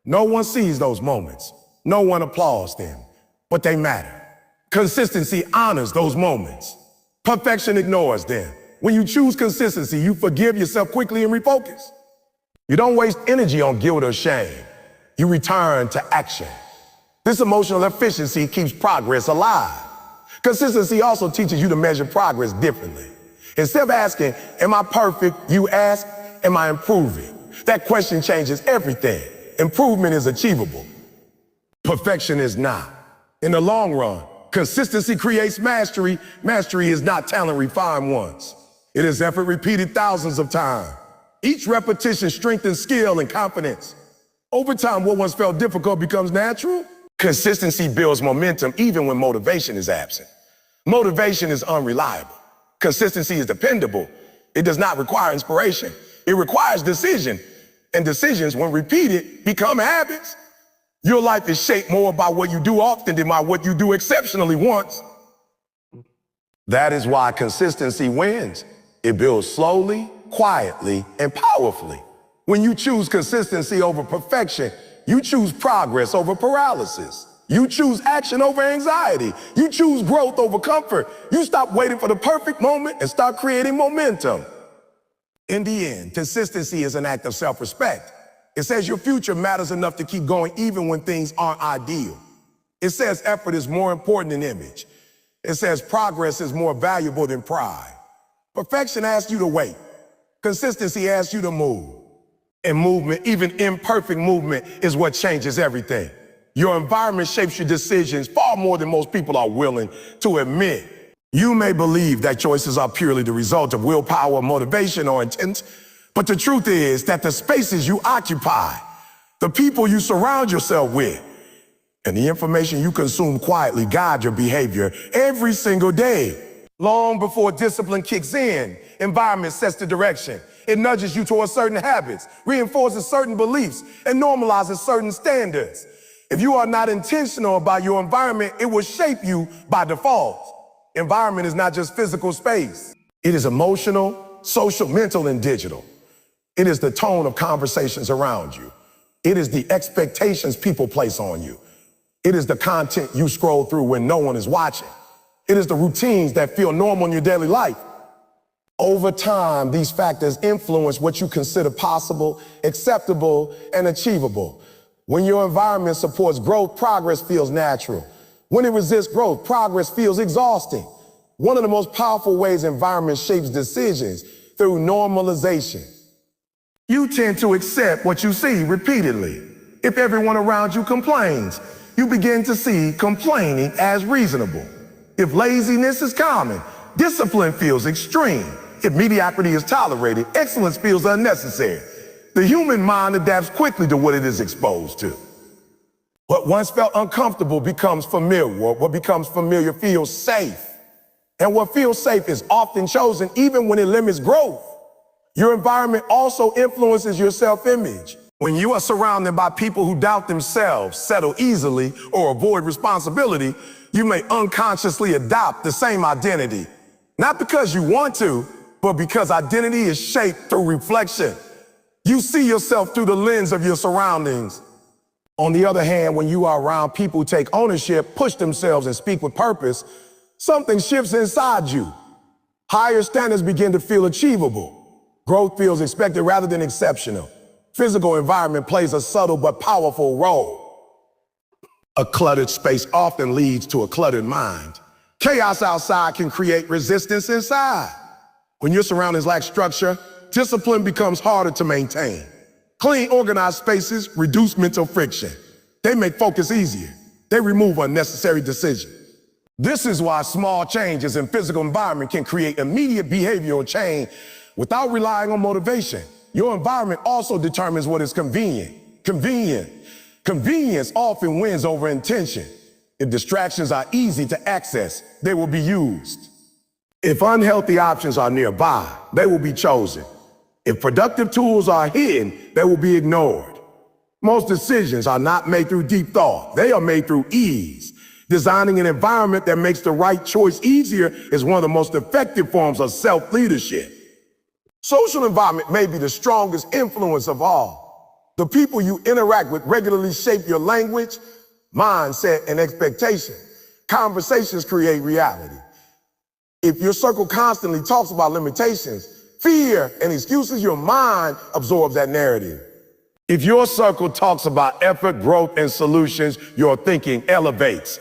No one sees those moments. No one applauds them, but they matter. Consistency honors those moments. Perfection ignores them. When you choose consistency, you forgive yourself quickly and refocus. You don't waste energy on guilt or shame. You return to action. This emotional efficiency keeps progress alive. Consistency also teaches you to measure progress differently. Instead of asking, am I perfect? You ask, am I improving? That question changes everything. Improvement is achievable. Perfection is not. In the long run, consistency creates mastery. Mastery is not talent refined once. It is effort repeated thousands of times. Each repetition strengthens skill and confidence. Over time, what once felt difficult becomes natural. Consistency builds momentum even when motivation is absent. Motivation is unreliable. Consistency is dependable. It does not require inspiration. It requires decision. And decisions, when repeated, become habits. Your life is shaped more by what you do often than by what you do exceptionally once. That is why consistency wins. It builds slowly, quietly, and powerfully. When you choose consistency over perfection, you choose progress over paralysis. You choose action over anxiety. You choose growth over comfort. You stop waiting for the perfect moment and start creating momentum. In the end, consistency is an act of self-respect. It says your future matters enough to keep going even when things aren't ideal. It says effort is more important than image. It says progress is more valuable than pride. Perfection asks you to wait. Consistency asks you to move. And movement, even imperfect movement, is what changes everything. Your environment shapes your decisions far more than most people are willing to admit. You may believe that choices are purely the result of willpower, motivation, or intent, but the truth is that the spaces you occupy, the people you surround yourself with, and the information you consume quietly guide your behavior every single day. Long before discipline kicks in, environment sets the direction. It nudges you towards certain habits, reinforces certain beliefs, and normalizes certain standards. If you are not intentional about your environment, it will shape you by default. Environment is not just physical space. It is emotional, social, mental, and digital. It is the tone of conversations around you. It is the expectations people place on you. It is the content you scroll through when no one is watching. It is the routines that feel normal in your daily life. Over time, these factors influence what you consider possible, acceptable, and achievable. When your environment supports growth, progress feels natural. When it resists growth, progress feels exhausting. One of the most powerful ways environment shapes decisions through normalization. You tend to accept what you see repeatedly. If everyone around you complains, you begin to see complaining as reasonable. If laziness is common, discipline feels extreme. If mediocrity is tolerated, excellence feels unnecessary. The human mind adapts quickly to what it is exposed to. What once felt uncomfortable becomes familiar. What becomes familiar feels safe. And what feels safe is often chosen even when it limits growth. Your environment also influences your self-image. When you are surrounded by people who doubt themselves, settle easily, or avoid responsibility, you may unconsciously adopt the same identity. Not because you want to, but because identity is shaped through reflection. You see yourself through the lens of your surroundings. On the other hand, when you are around people who take ownership, push themselves, and speak with purpose, something shifts inside you. Higher standards begin to feel achievable. Growth feels expected rather than exceptional. Physical environment plays a subtle but powerful role. A cluttered space often leads to a cluttered mind. Chaos outside can create resistance inside. When your surroundings lack structure, discipline becomes harder to maintain. Clean, organized spaces reduce mental friction. They make focus easier. They remove unnecessary decisions. This is why small changes in physical environment can create immediate behavioral change without relying on motivation. Your environment also determines what is convenient. Convenience often wins over intention. If distractions are easy to access, they will be used. If unhealthy options are nearby, they will be chosen. If productive tools are hidden, they will be ignored. Most decisions are not made through deep thought. They are made through ease. Designing an environment that makes the right choice easier is one of the most effective forms of self-leadership. Social environment may be the strongest influence of all. The people you interact with regularly shape your language, mindset, and expectation. Conversations create reality. If your circle constantly talks about limitations, fear, and excuses, your mind absorbs that narrative. If your circle talks about effort, growth, and solutions, your thinking elevates.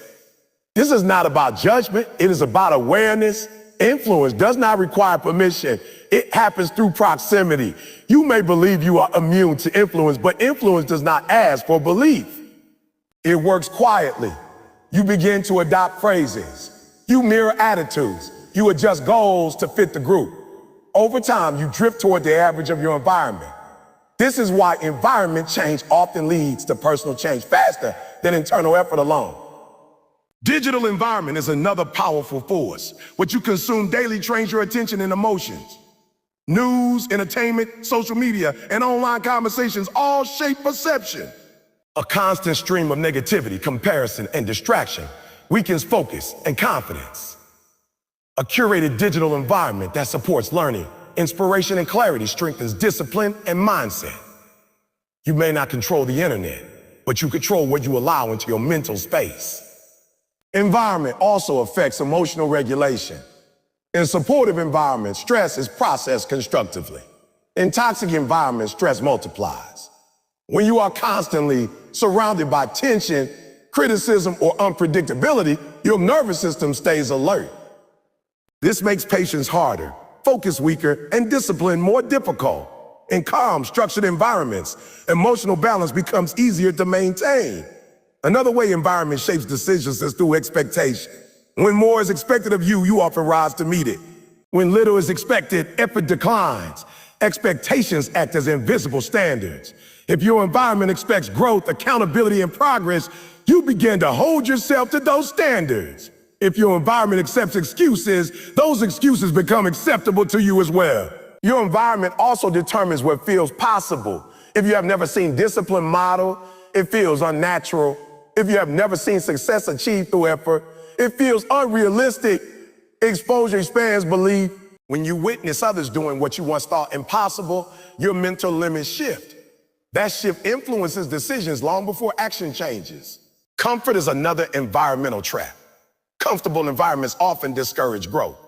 This is not about judgment, it is about awareness. Influence does not require permission. It happens through proximity. You may believe you are immune to influence, but influence does not ask for belief. It works quietly. You begin to adopt phrases. You mirror attitudes. You adjust goals to fit the group. Over time, you drift toward the average of your environment. This is why environment change often leads to personal change faster than internal effort alone. Digital environment is another powerful force. What you consume daily trains your attention and emotions. News, entertainment, social media, and online conversations all shape perception. A constant stream of negativity, comparison, and distraction weakens focus and confidence. A curated digital environment that supports learning, inspiration, and clarity strengthens discipline and mindset. You may not control the internet, but you control what you allow into your mental space. Environment also affects emotional regulation. In supportive environments, stress is processed constructively. In toxic environments, stress multiplies. When you are constantly surrounded by tension, criticism, or unpredictability, your nervous system stays alert. This makes patience harder, focus weaker, and discipline more difficult. In calm, structured environments, emotional balance becomes easier to maintain. Another way environment shapes decisions is through expectation. When more is expected of you, you often rise to meet it. When little is expected, effort declines. Expectations act as invisible standards. If your environment expects growth, accountability, and progress, you begin to hold yourself to those standards. If your environment accepts excuses, those excuses become acceptable to you as well. Your environment also determines what feels possible. If you have never seen discipline modeled, it feels unnatural. If you have never seen success achieved through effort, it feels unrealistic. Exposure expands belief. When you witness others doing what you once thought impossible, your mental limits shift. That shift influences decisions long before action changes. Comfort is another environmental trap. Comfortable environments often discourage growth.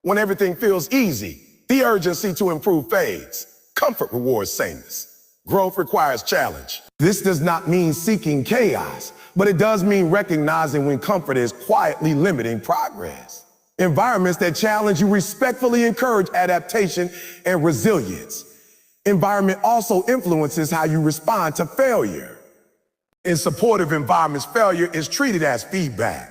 When everything feels easy, the urgency to improve fades. Comfort rewards sameness. Growth requires challenge. This does not mean seeking chaos, but it does mean recognizing when comfort is quietly limiting progress. Environments that challenge you respectfully encourage adaptation and resilience. Environment also influences how you respond to failure. In supportive environments, failure is treated as feedback.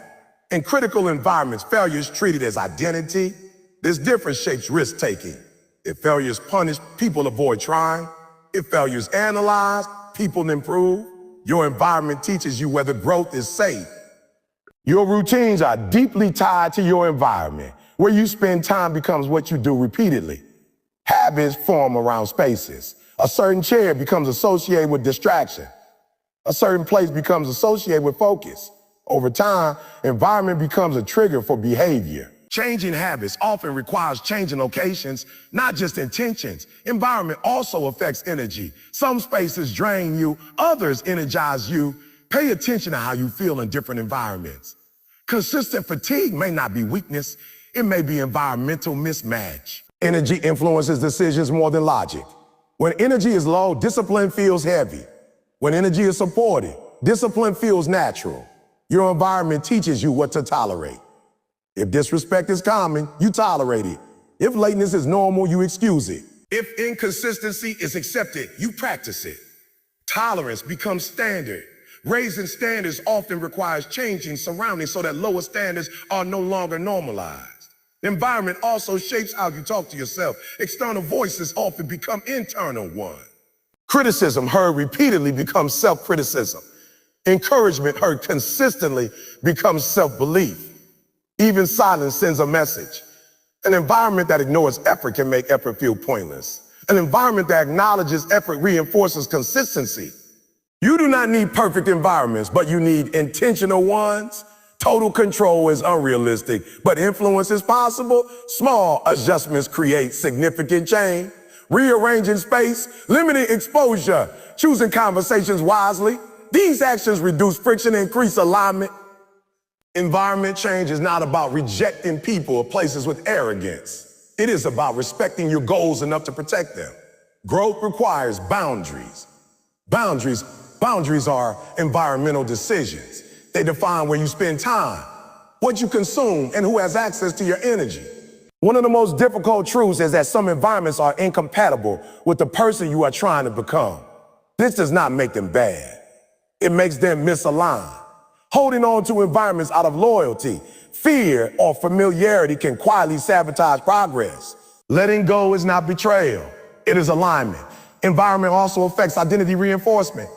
In critical environments, failure is treated as identity. This difference shapes risk-taking. If failure is punished, people avoid trying. If failure is analyzed, people improve. Your environment teaches you whether growth is safe. Your routines are deeply tied to your environment. Where you spend time becomes what you do repeatedly. Habits form around spaces. A certain chair becomes associated with distraction. A certain place becomes associated with focus. Over time, environment becomes a trigger for behavior. Changing habits often requires changing locations, not just intentions. Environment also affects energy. Some spaces drain you, others energize you. Pay attention to how you feel in different environments. Consistent fatigue may not be weakness, It may be environmental mismatch. Energy influences decisions more than logic. When energy is low, discipline feels heavy. When energy is supported, discipline feels natural. Your environment teaches you what to tolerate. If disrespect is common, you tolerate it. If lateness is normal, you excuse it. If inconsistency is accepted, you practice it. Tolerance becomes standard. Raising standards often requires changing surroundings so that lower standards are no longer normalized. The environment also shapes how you talk to yourself. External voices often become internal ones. Criticism heard repeatedly becomes self-criticism. Encouragement heard consistently becomes self-belief. Even silence sends a message. An environment that ignores effort can make effort feel pointless. An environment that acknowledges effort reinforces consistency. You do not need perfect environments, but you need intentional ones. Total control is unrealistic, but influence is possible. Small adjustments create significant change. Rearranging space, limiting exposure, choosing conversations wisely. These actions reduce friction and increase alignment. Environment change is not about rejecting people or places with arrogance. It is about respecting your goals enough to protect them. Growth requires boundaries. Boundaries are environmental decisions. They define where you spend time, what you consume, and who has access to your energy. One of the most difficult truths is that some environments are incompatible with the person you are trying to become. This does not make them bad. It makes them misaligned. Holding on to environments out of loyalty, fear, or familiarity can quietly sabotage progress. Letting go is not betrayal. It is alignment. Environment also affects identity reinforcement.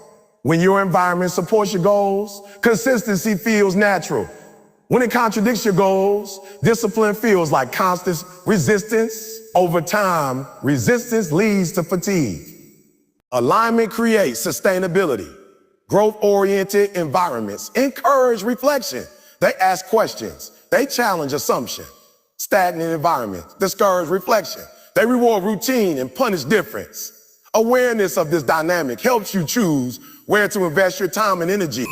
When your environment supports your goals, consistency feels natural. When it contradicts your goals, discipline feels like constant resistance. Over time, resistance leads to fatigue. Alignment creates sustainability. Growth-oriented environments encourage reflection. They ask questions. They challenge assumption. Stagnant environments discourage reflection. They reward routine and punish difference. Awareness of this dynamic helps you choose where to invest your time and energy.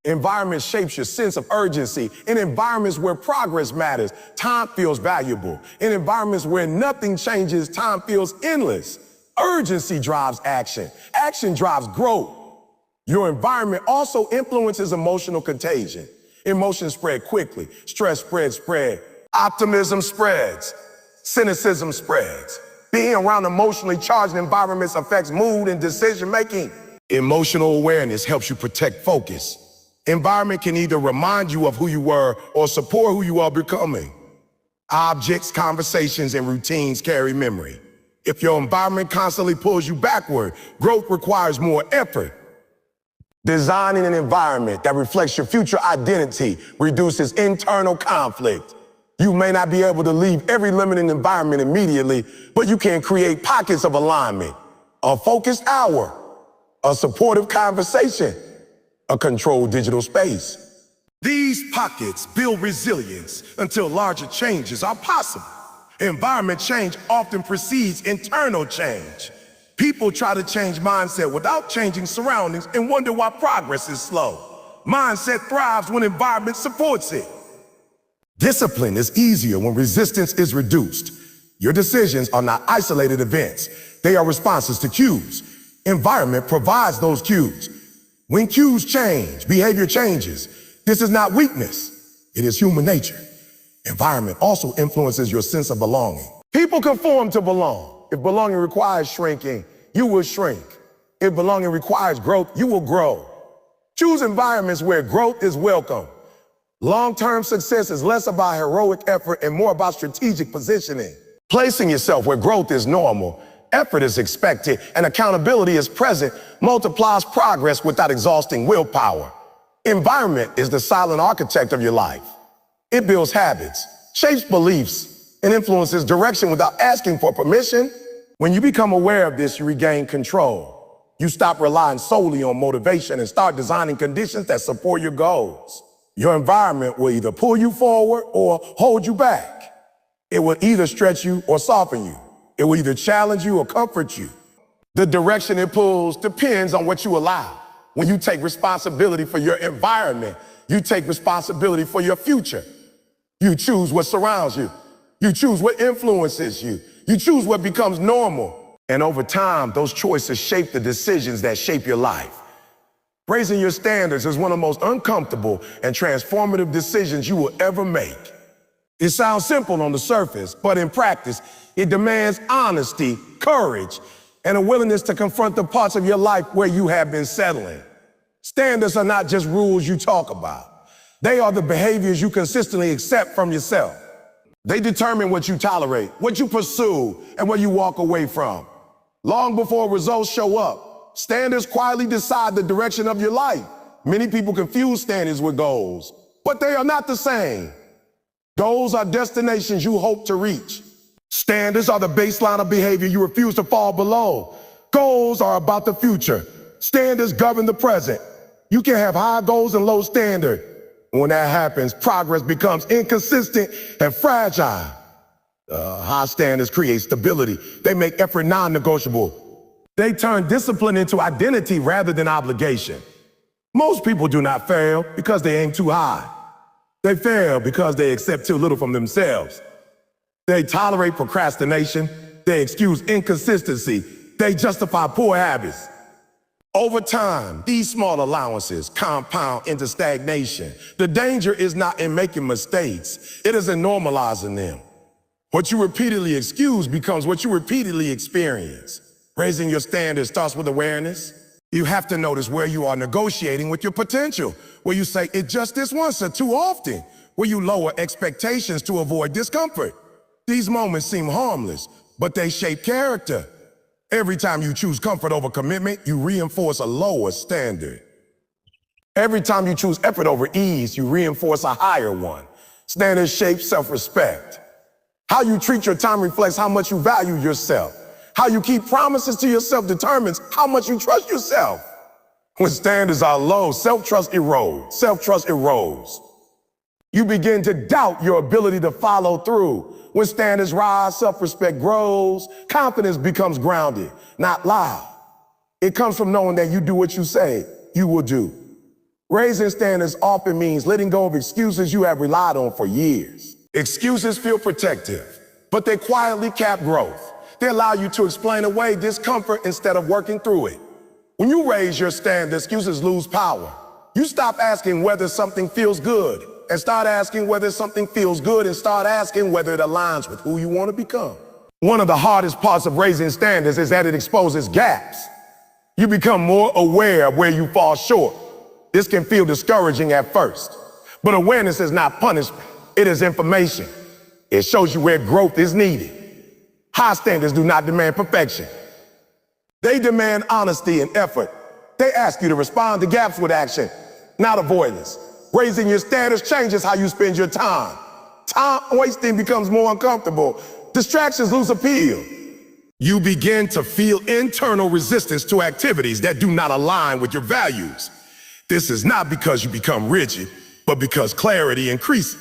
Environment shapes your sense of urgency. In environments where progress matters, time feels valuable. In environments where nothing changes, time feels endless. Urgency drives action. Action drives growth. Your environment also influences emotional contagion. Emotions spread quickly. Stress spreads. Optimism spreads. Cynicism spreads. Being around emotionally charged environments affects mood and decision-making. Emotional awareness helps you protect focus. Environment can either remind you of who you were or support who you are becoming. Objects, conversations, and routines carry memory. If your environment constantly pulls you backward, growth requires more effort. Designing an environment that reflects your future identity reduces internal conflict. You may not be able to leave every limiting environment immediately, but you can create pockets of alignment. A focused hour, a supportive conversation, a controlled digital space. These pockets build resilience until larger changes are possible. Environment change often precedes internal change. People try to change mindset without changing surroundings and wonder why progress is slow. Mindset thrives when environment supports it. Discipline is easier when resistance is reduced. Your decisions are not isolated events. They are responses to cues. Environment provides those cues. When cues change, behavior changes. This is not weakness. It is human nature. Environment also influences your sense of belonging. People conform to belong. If belonging requires shrinking, you will shrink. If belonging requires growth, you will grow. Choose environments where growth is welcome. Long-term success is less about heroic effort and more about strategic positioning. Placing yourself where growth is normal, effort is expected, and accountability is present multiplies progress without exhausting willpower. Environment is the silent architect of your life. It builds habits, shapes beliefs, and influences direction without asking for permission. When you become aware of this, you regain control. You stop relying solely on motivation and start designing conditions that support your goals. Your environment will either pull you forward or hold you back. It will either stretch you or soften you. It will either challenge you or comfort you. The direction it pulls depends on what you allow. When you take responsibility for your environment, you take responsibility for your future. You choose what surrounds you. You choose what influences you. You choose what becomes normal. And over time, those choices shape the decisions that shape your life. Raising your standards is one of the most uncomfortable and transformative decisions you will ever make. It sounds simple on the surface, but in practice, it demands honesty, courage, and a willingness to confront the parts of your life where you have been settling. Standards are not just rules you talk about. They are the behaviors you consistently accept from yourself. They determine what you tolerate, what you pursue, and what you walk away from. Long before results show up, standards quietly decide the direction of your life. Many people confuse standards with goals, but they are not the same. Goals are destinations you hope to reach. Standards are the baseline of behavior you refuse to fall below. Goals are about the future. Standards govern the present. You can have high goals and low standards. When that happens, progress becomes inconsistent and fragile. High standards create stability. They make effort non-negotiable. They turn discipline into identity rather than obligation. Most people do not fail because they aim too high. They fail because they accept too little from themselves. They tolerate procrastination. They excuse inconsistency. They justify poor habits. Over time, these small allowances compound into stagnation. The danger is not in making mistakes. It is in normalizing them. What you repeatedly excuse becomes what you repeatedly experience. Raising your standards starts with awareness. You have to notice where you are negotiating with your potential, where you say it just this once or too often, where you lower expectations to avoid discomfort. These moments seem harmless, but they shape character. Every time you choose comfort over commitment, you reinforce a lower standard. Every time you choose effort over ease, you reinforce a higher one. Standards shape self-respect. How you treat your time reflects how much you value yourself. How you keep promises to yourself determines how much you trust yourself. When standards are low, self-trust erodes. Self-trust erodes. You begin to doubt your ability to follow through. When standards rise, self-respect grows. Confidence becomes grounded, not loud. It comes from knowing that you do what you say you will do. Raising standards often means letting go of excuses you have relied on for years. Excuses feel protective, but they quietly cap growth. They allow you to explain away discomfort instead of working through it. When you raise your standards, excuses lose power. You stop asking whether something feels good and start asking whether something feels good and start asking whether it aligns with who you want to become. One of the hardest parts of raising standards is that it exposes gaps. You become more aware of where you fall short. This can feel discouraging at first, but awareness is not punishment. It is information. It shows you where growth is needed. High standards do not demand perfection. They demand honesty and effort. They ask you to respond to gaps with action, not avoidance. Raising your standards changes how you spend your time. Time wasting becomes more uncomfortable. Distractions lose appeal. You begin to feel internal resistance to activities that do not align with your values. This is not because you become rigid, but because clarity increases.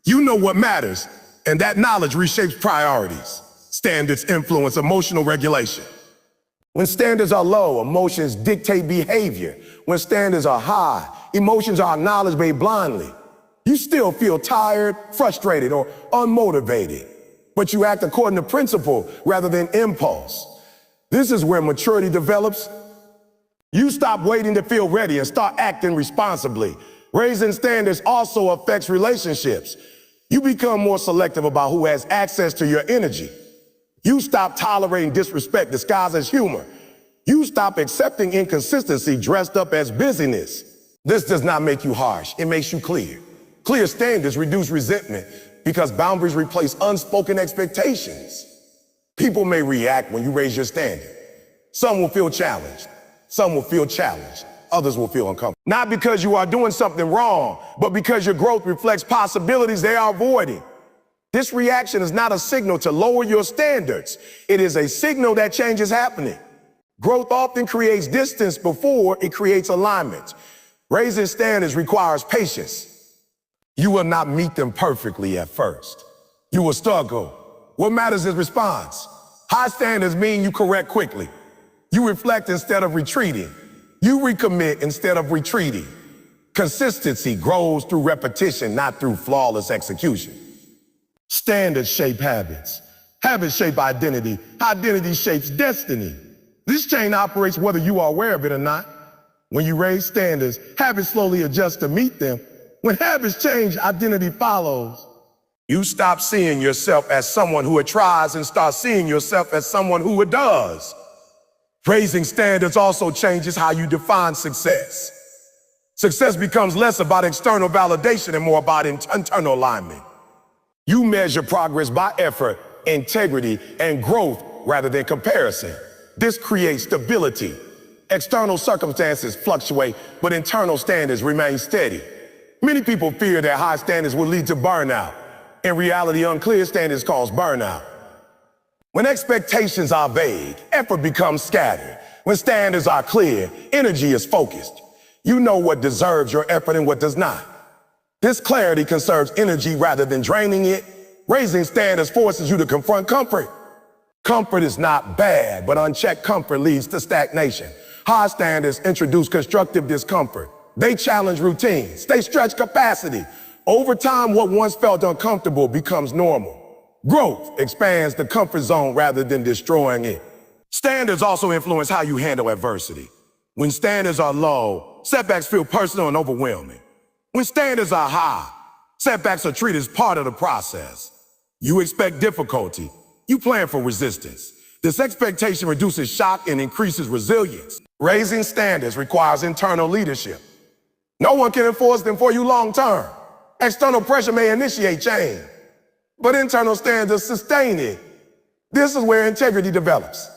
You know what matters, and that knowledge reshapes priorities. Standards influence emotional regulation. When standards are low, emotions dictate behavior. When standards are high, emotions are acknowledged made blindly. You still feel tired, frustrated, or unmotivated, but you act according to principle rather than impulse. This is where maturity develops. You stop waiting to feel ready and start acting responsibly. Raising standards also affects relationships. You become more selective about who has access to your energy. You stop tolerating disrespect disguised as humor. You stop accepting inconsistency dressed up as busyness. This does not make you harsh, it makes you clear. Clear standards reduce resentment because boundaries replace unspoken expectations. People may react when you raise your standard. Some will feel challenged. Some will feel challenged. Others will feel uncomfortable. Not because you are doing something wrong, but because your growth reflects possibilities they are avoiding. This reaction is not a signal to lower your standards. It is a signal that change is happening. Growth often creates distance before it creates alignment. Raising standards requires patience. You will not meet them perfectly at first. You will struggle. What matters is response. High standards mean you correct quickly. You reflect instead of retreating. You recommit instead of retreating. Consistency grows through repetition, not through flawless execution. Standards shape habits. Habits shape identity. Identity shapes destiny. This chain operates whether you are aware of it or not. When you raise standards, habits slowly adjust to meet them. When habits change, identity follows. You stop seeing yourself as someone who tries and start seeing yourself as someone who it does. Raising standards also changes how you define success. Success becomes less about external validation and more about internal alignment. You measure progress by effort, integrity, and growth rather than comparison. This creates stability. External circumstances fluctuate, but internal standards remain steady. Many people fear that high standards will lead to burnout. In reality, unclear standards cause burnout. When expectations are vague, effort becomes scattered. When standards are clear, energy is focused. You know what deserves your effort and what does not. This clarity conserves energy rather than draining it. Raising standards forces you to confront comfort. Comfort is not bad, but unchecked comfort leads to stagnation. High standards introduce constructive discomfort. They challenge routines. They stretch capacity. Over time, what once felt uncomfortable becomes normal. Growth expands the comfort zone rather than destroying it. Standards also influence how you handle adversity. When standards are low, setbacks feel personal and overwhelming. When standards are high, setbacks are treated as part of the process. You expect difficulty. You plan for resistance. This expectation reduces shock and increases resilience. Raising standards requires internal leadership. No one can enforce them for you long term. External pressure may initiate change, but internal standards sustain it. This is where integrity develops.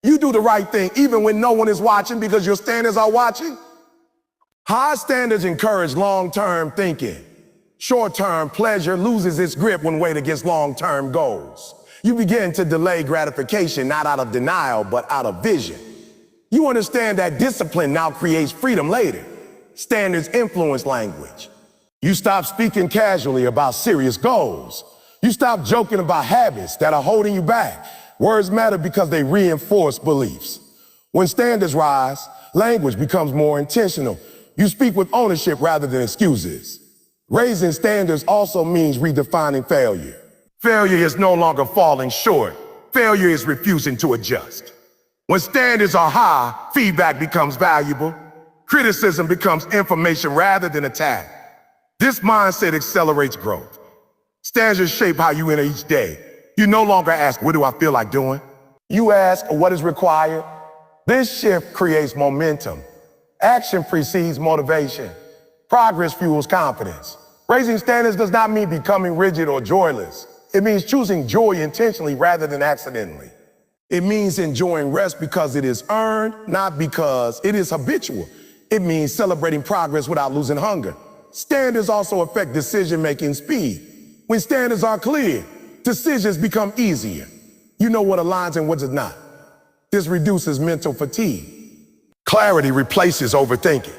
You do the right thing even when no one is watching because your standards are watching. High standards encourage long-term thinking. Short-term pleasure loses its grip when weighed against long-term goals. You begin to delay gratification not out of denial, but out of vision. You understand that discipline now creates freedom later. Standards influence language. You stop speaking casually about serious goals. You stop joking about habits that are holding you back. Words matter because they reinforce beliefs. When standards rise, language becomes more intentional. You speak with ownership rather than excuses. Raising standards also means redefining failure. Failure is no longer falling short. Failure is refusing to adjust. When standards are high, feedback becomes valuable. Criticism becomes information rather than attack. This mindset accelerates growth. Standards shape how you enter each day. You no longer ask, what do I feel like doing? You ask, what is required? This shift creates momentum. Action precedes motivation. Progress fuels confidence. Raising standards does not mean becoming rigid or joyless. It means choosing joy intentionally rather than accidentally. It means enjoying rest because it is earned, not because it is habitual. It means celebrating progress without losing hunger. Standards also affect decision-making speed. When standards are clear, decisions become easier. You know what aligns and what does not. This reduces mental fatigue. Clarity replaces overthinking.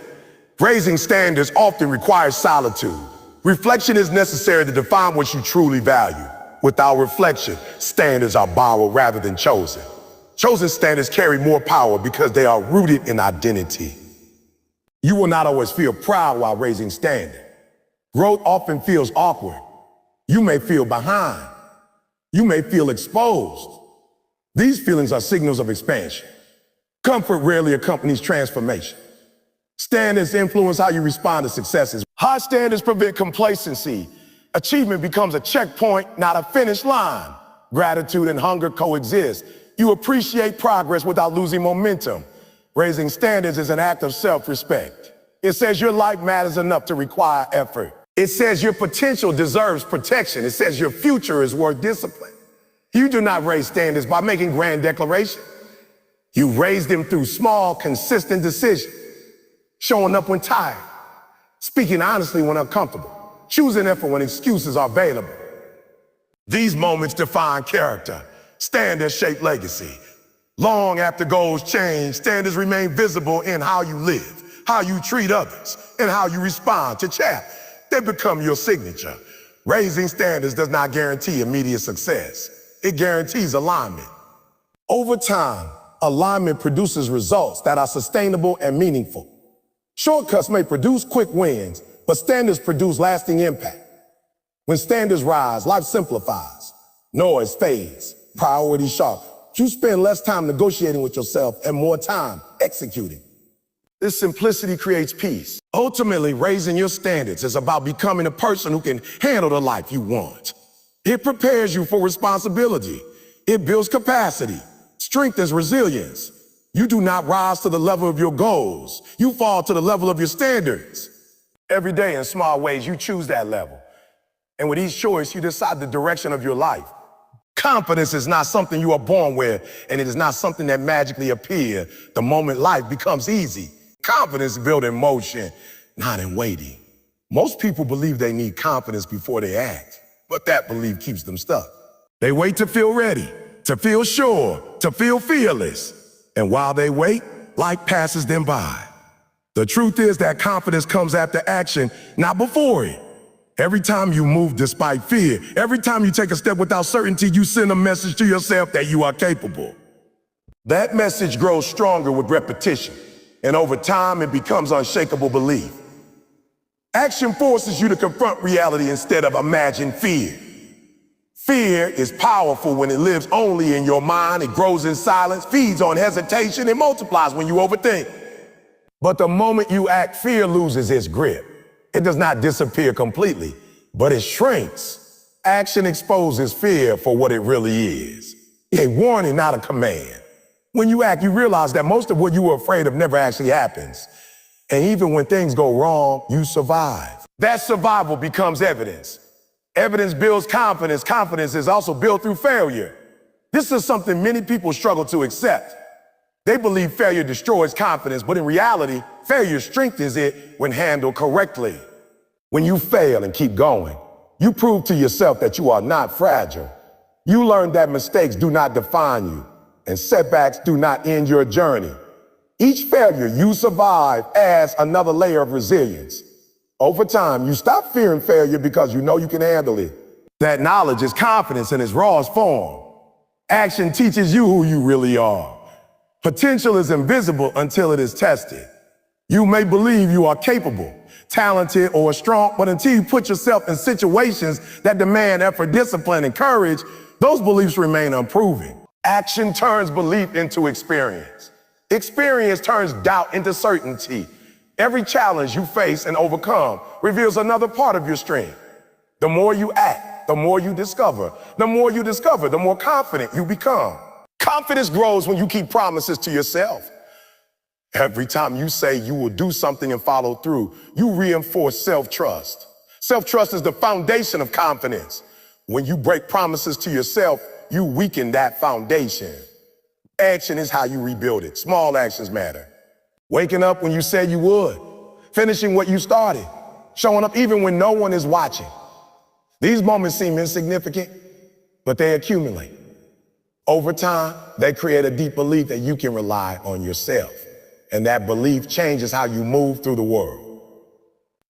Raising standards often requires solitude. Reflection is necessary to define what you truly value. Without reflection, standards are borrowed rather than chosen. Chosen standards carry more power because they are rooted in identity. You will not always feel proud while raising standards. Growth often feels awkward. You may feel behind. You may feel exposed. These feelings are signals of expansion. Comfort rarely accompanies transformation. Standards influence how you respond to successes. High standards prevent complacency. Achievement becomes a checkpoint, not a finish line. Gratitude and hunger coexist. You appreciate progress without losing momentum. Raising standards is an act of self-respect. It says your life matters enough to require effort. It says your potential deserves protection. It says your future is worth discipline. You do not raise standards by making grand declarations. You raise them through small, consistent decisions. Showing up when tired. Speaking honestly when uncomfortable. Choosing effort when excuses are available. These moments define character. Standards shape legacy. Long after goals change, standards remain visible in how you live, how you treat others, and how you respond to chat. They become your signature. Raising standards does not guarantee immediate success. It guarantees alignment. Over time, alignment produces results that are sustainable and meaningful. Shortcuts may produce quick wins, but standards produce lasting impact. When standards rise, life simplifies. Noise fades, priorities sharp. You spend less time negotiating with yourself and more time executing. This simplicity creates peace. Ultimately, raising your standards is about becoming a person who can handle the life you want. It prepares you for responsibility. It builds capacity, strengthens resilience. You do not rise to the level of your goals. You fall to the level of your standards. Every day in small ways, you choose that level. And with each choice, you decide the direction of your life. Confidence is not something you are born with, and it is not something that magically appears the moment life becomes easy. Confidence is built in motion, not in waiting. Most people believe they need confidence before they act, but that belief keeps them stuck. They wait to feel ready, to feel sure, to feel fearless. And while they wait, life passes them by. The truth is that confidence comes after action, not before it. Every time you move despite fear, every time you take a step without certainty, you send a message to yourself that you are capable. That message grows stronger with repetition, and over time it becomes unshakable belief. Action forces you to confront reality instead of imagine fear. Fear is powerful when it lives only in your mind. It grows in silence, feeds on hesitation, and multiplies when you overthink. But the moment you act, fear loses its grip. It does not disappear completely, but it shrinks. Action exposes fear for what it really is. A warning, not a command. When you act, you realize that most of what you were afraid of never actually happens. And even when things go wrong, you survive. That survival becomes evidence. Evidence builds confidence. Confidence is also built through failure. This is something many people struggle to accept. They believe failure destroys confidence, but in reality, failure strengthens it when handled correctly. When you fail and keep going, you prove to yourself that you are not fragile. You learn that mistakes do not define you, and setbacks do not end your journey. Each failure you survive adds another layer of resilience. Over time, you stop fearing failure because you know you can handle it. That knowledge is confidence in its rawest form. Action teaches you who you really are. Potential is invisible until it is tested. You may believe you are capable, talented, or strong, but until you put yourself in situations that demand effort, discipline, and courage, those beliefs remain unproven. Action turns belief into experience. Experience turns doubt into certainty. Every challenge you face and overcome reveals another part of your strength. The more you act, the more you discover. The more you discover, the more confident you become. Confidence grows when you keep promises to yourself. Every time you say you will do something and follow through, you reinforce self-trust. Self-trust is the foundation of confidence. When you break promises to yourself, you weaken that foundation. Action is how you rebuild it. Small actions matter. Waking up when you said you would, finishing what you started, showing up even when no one is watching. These moments seem insignificant, but they accumulate. Over time, they create a deep belief that you can rely on yourself, and that belief changes how you move through the world.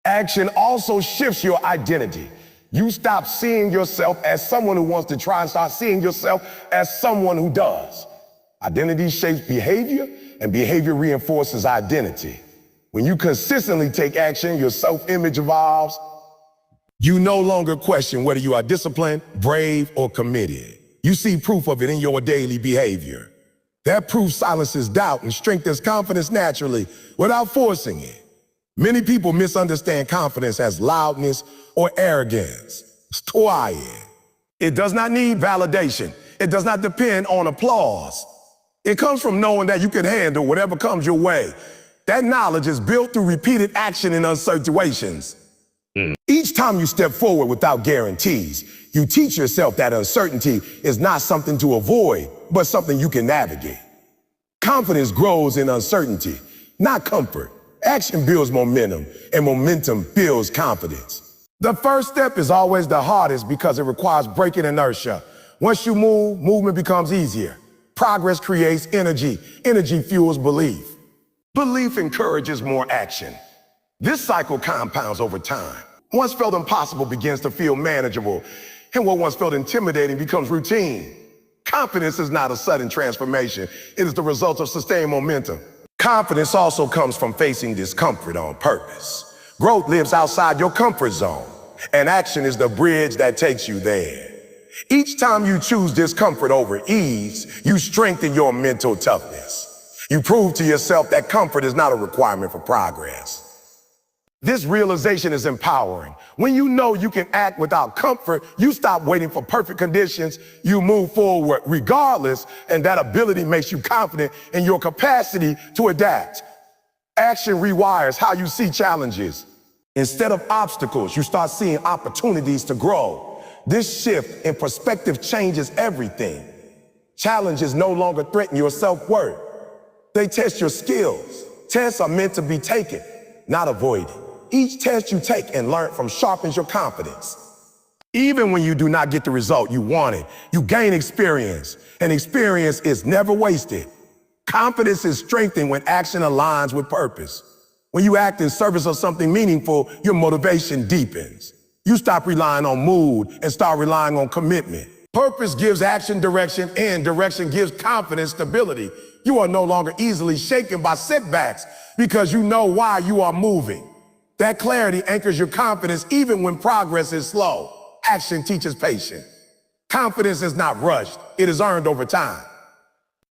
Action also shifts your identity. You stop seeing yourself as someone who wants to try and start seeing yourself as someone who does. Identity shapes behavior, and behavior reinforces identity. When you consistently take action, your self-image evolves. You no longer question whether you are disciplined, brave, or committed. You see proof of it in your daily behavior. That proof silences doubt and strengthens confidence naturally without forcing it. Many people misunderstand confidence as loudness or arrogance. It's quiet. It does not need validation. It does not depend on applause. It comes from knowing that you can handle whatever comes your way. That knowledge is built through repeated action in uncertain situations. Each time you step forward without guarantees, you teach yourself that uncertainty is not something to avoid, but something you can navigate. Confidence grows in uncertainty, not comfort. Action builds momentum, and momentum builds confidence. The first step is always the hardest because it requires breaking inertia. Once you move, movement becomes easier. Progress creates energy. Energy fuels belief. Belief encourages more action. This cycle compounds over time. What once felt impossible begins to feel manageable, and what once felt intimidating becomes routine. Confidence is not a sudden transformation. It is the result of sustained momentum. Confidence also comes from facing discomfort on purpose. Growth lives outside your comfort zone, and action is the bridge that takes you there. Each time you choose discomfort over ease, you strengthen your mental toughness. You prove to yourself that comfort is not a requirement for progress. This realization is empowering. When you know you can act without comfort, you stop waiting for perfect conditions, you move forward regardless, and that ability makes you confident in your capacity to adapt. Action rewires how you see challenges. Instead of obstacles, you start seeing opportunities to grow. This shift in perspective changes everything. Challenges no longer threaten your self-worth. They test your skills. Tests are meant to be taken, not avoided. Each test you take and learn from sharpens your confidence. Even when you do not get the result you wanted, you gain experience, and experience is never wasted. Confidence is strengthened when action aligns with purpose. When you act in service of something meaningful, your motivation deepens. You stop relying on mood and start relying on commitment. Purpose gives action direction, and direction gives confidence stability. You are no longer easily shaken by setbacks because you know why you are moving. That clarity anchors your confidence even when progress is slow. Action teaches patience. Confidence is not rushed, it is earned over time.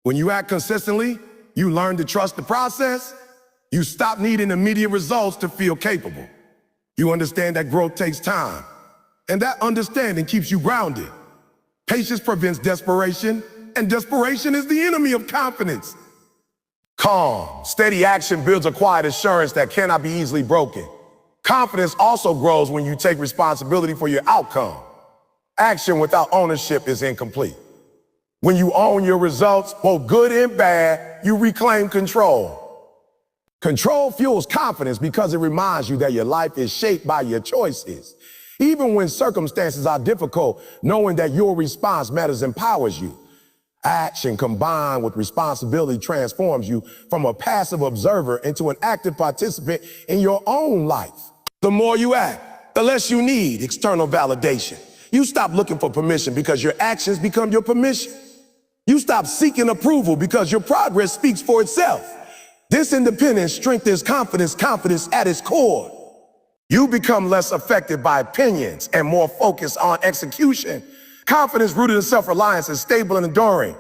When you act consistently, you learn to trust the process. You stop needing immediate results to feel capable. You understand that growth takes time, and that understanding keeps you grounded. Patience prevents desperation, and desperation is the enemy of confidence. Calm, steady action builds a quiet assurance that cannot be easily broken. Confidence also grows when you take responsibility for your outcome. Action without ownership is incomplete. When you own your results, both good and bad, you reclaim control. Control fuels confidence because it reminds you that your life is shaped by your choices. Even when circumstances are difficult, knowing that your response matters empowers you. Action combined with responsibility transforms you from a passive observer into an active participant in your own life. The more you act, the less you need external validation. You stop looking for permission because your actions become your permission. You stop seeking approval because your progress speaks for itself. This independence strengthens confidence at its core. You become less affected by opinions and more focused on execution. Confidence rooted in self-reliance is stable and enduring.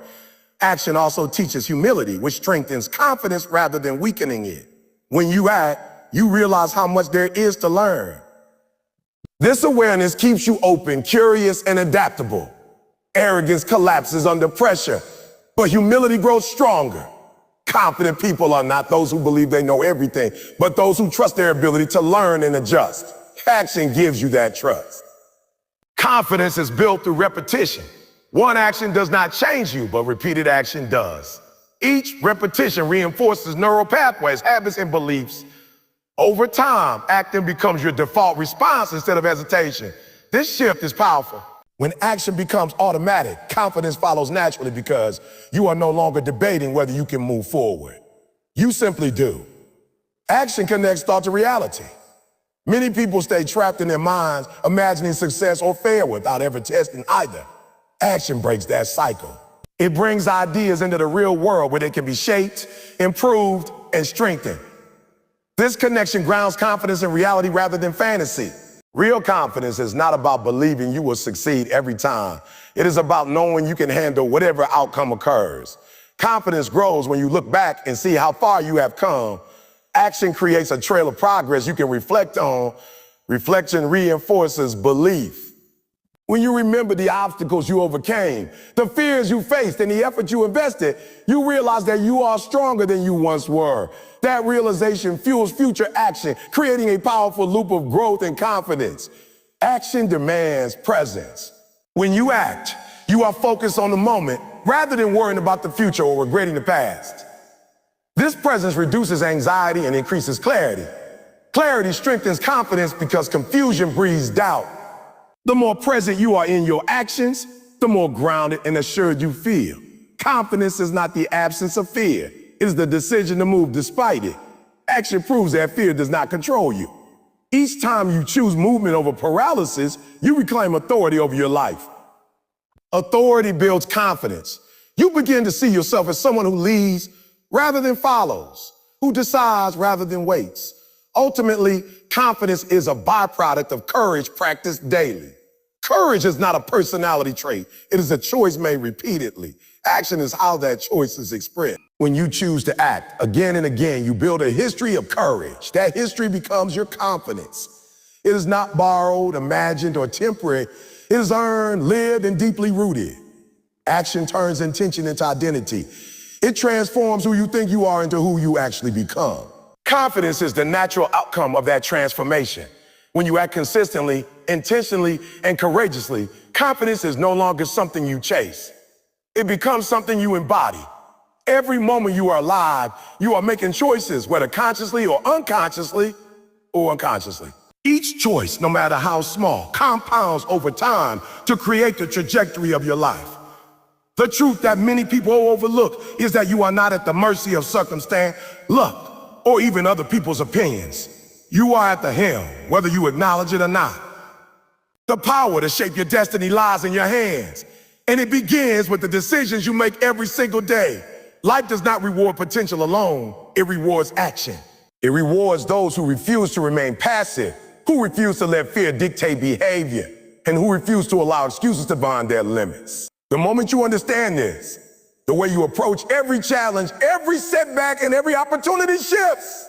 Action also teaches humility, which strengthens confidence rather than weakening it. When you act, you realize how much there is to learn. This awareness keeps you open, curious, and adaptable. Arrogance collapses under pressure, but humility grows stronger. Confident people are not those who believe they know everything, but those who trust their ability to learn and adjust. Action gives you that trust. Confidence is built through repetition. One action does not change you, but repeated action does. Each repetition reinforces neural pathways, habits, and beliefs. Over time, acting becomes your default response instead of hesitation. This shift is powerful. When action becomes automatic, confidence follows naturally because you are no longer debating whether you can move forward. You simply do. Action connects thought to reality. Many people stay trapped in their minds, imagining success or failure without ever testing either. Action breaks that cycle. It brings ideas into the real world where they can be shaped, improved, and strengthened. This connection grounds confidence in reality rather than fantasy. Real confidence is not about believing you will succeed every time. It is about knowing you can handle whatever outcome occurs. Confidence grows when you look back and see how far you have come. Action creates a trail of progress you can reflect on. Reflection reinforces belief. When you remember the obstacles you overcame, the fears you faced, and the effort you invested, you realize that you are stronger than you once were. That realization fuels future action, creating a powerful loop of growth and confidence. Action demands presence. When you act, you are focused on the moment rather than worrying about the future or regretting the past. This presence reduces anxiety and increases clarity. Clarity strengthens confidence because confusion breeds doubt. The more present you are in your actions, the more grounded and assured you feel. Confidence is not the absence of fear. It is the decision to move despite it. Action proves that fear does not control you. Each time you choose movement over paralysis, you reclaim authority over your life. Authority builds confidence. You begin to see yourself as someone who leads rather than follows. who decides rather than waits. Ultimately, confidence is a byproduct of courage practiced daily. Courage is not a personality trait. It is a choice made repeatedly. Action is how that choice is expressed. When you choose to act again and again, you build a history of courage. That history becomes your confidence. It is not borrowed, imagined, or temporary. It is earned, lived, and deeply rooted. Action turns intention into identity. It transforms who you think you are into who you actually become. Confidence is the natural outcome of that transformation. When you act consistently, intentionally, and courageously, confidence is no longer something you chase. It becomes something you embody. Every moment you are alive, you are making choices, whether consciously or unconsciously. Each choice, no matter how small, compounds over time to create the trajectory of your life. The truth that many people overlook is that you are not at the mercy of circumstance, luck, or even other people's opinions. You are at the helm, whether you acknowledge it or not. The power to shape your destiny lies in your hands, and it begins with the decisions you make every single day. Life does not reward potential alone, it rewards action. It rewards those who refuse to remain passive, who refuse to let fear dictate behavior, and who refuse to allow excuses to bind their limits. The moment you understand this, the way you approach every challenge, every setback, and every opportunity shifts.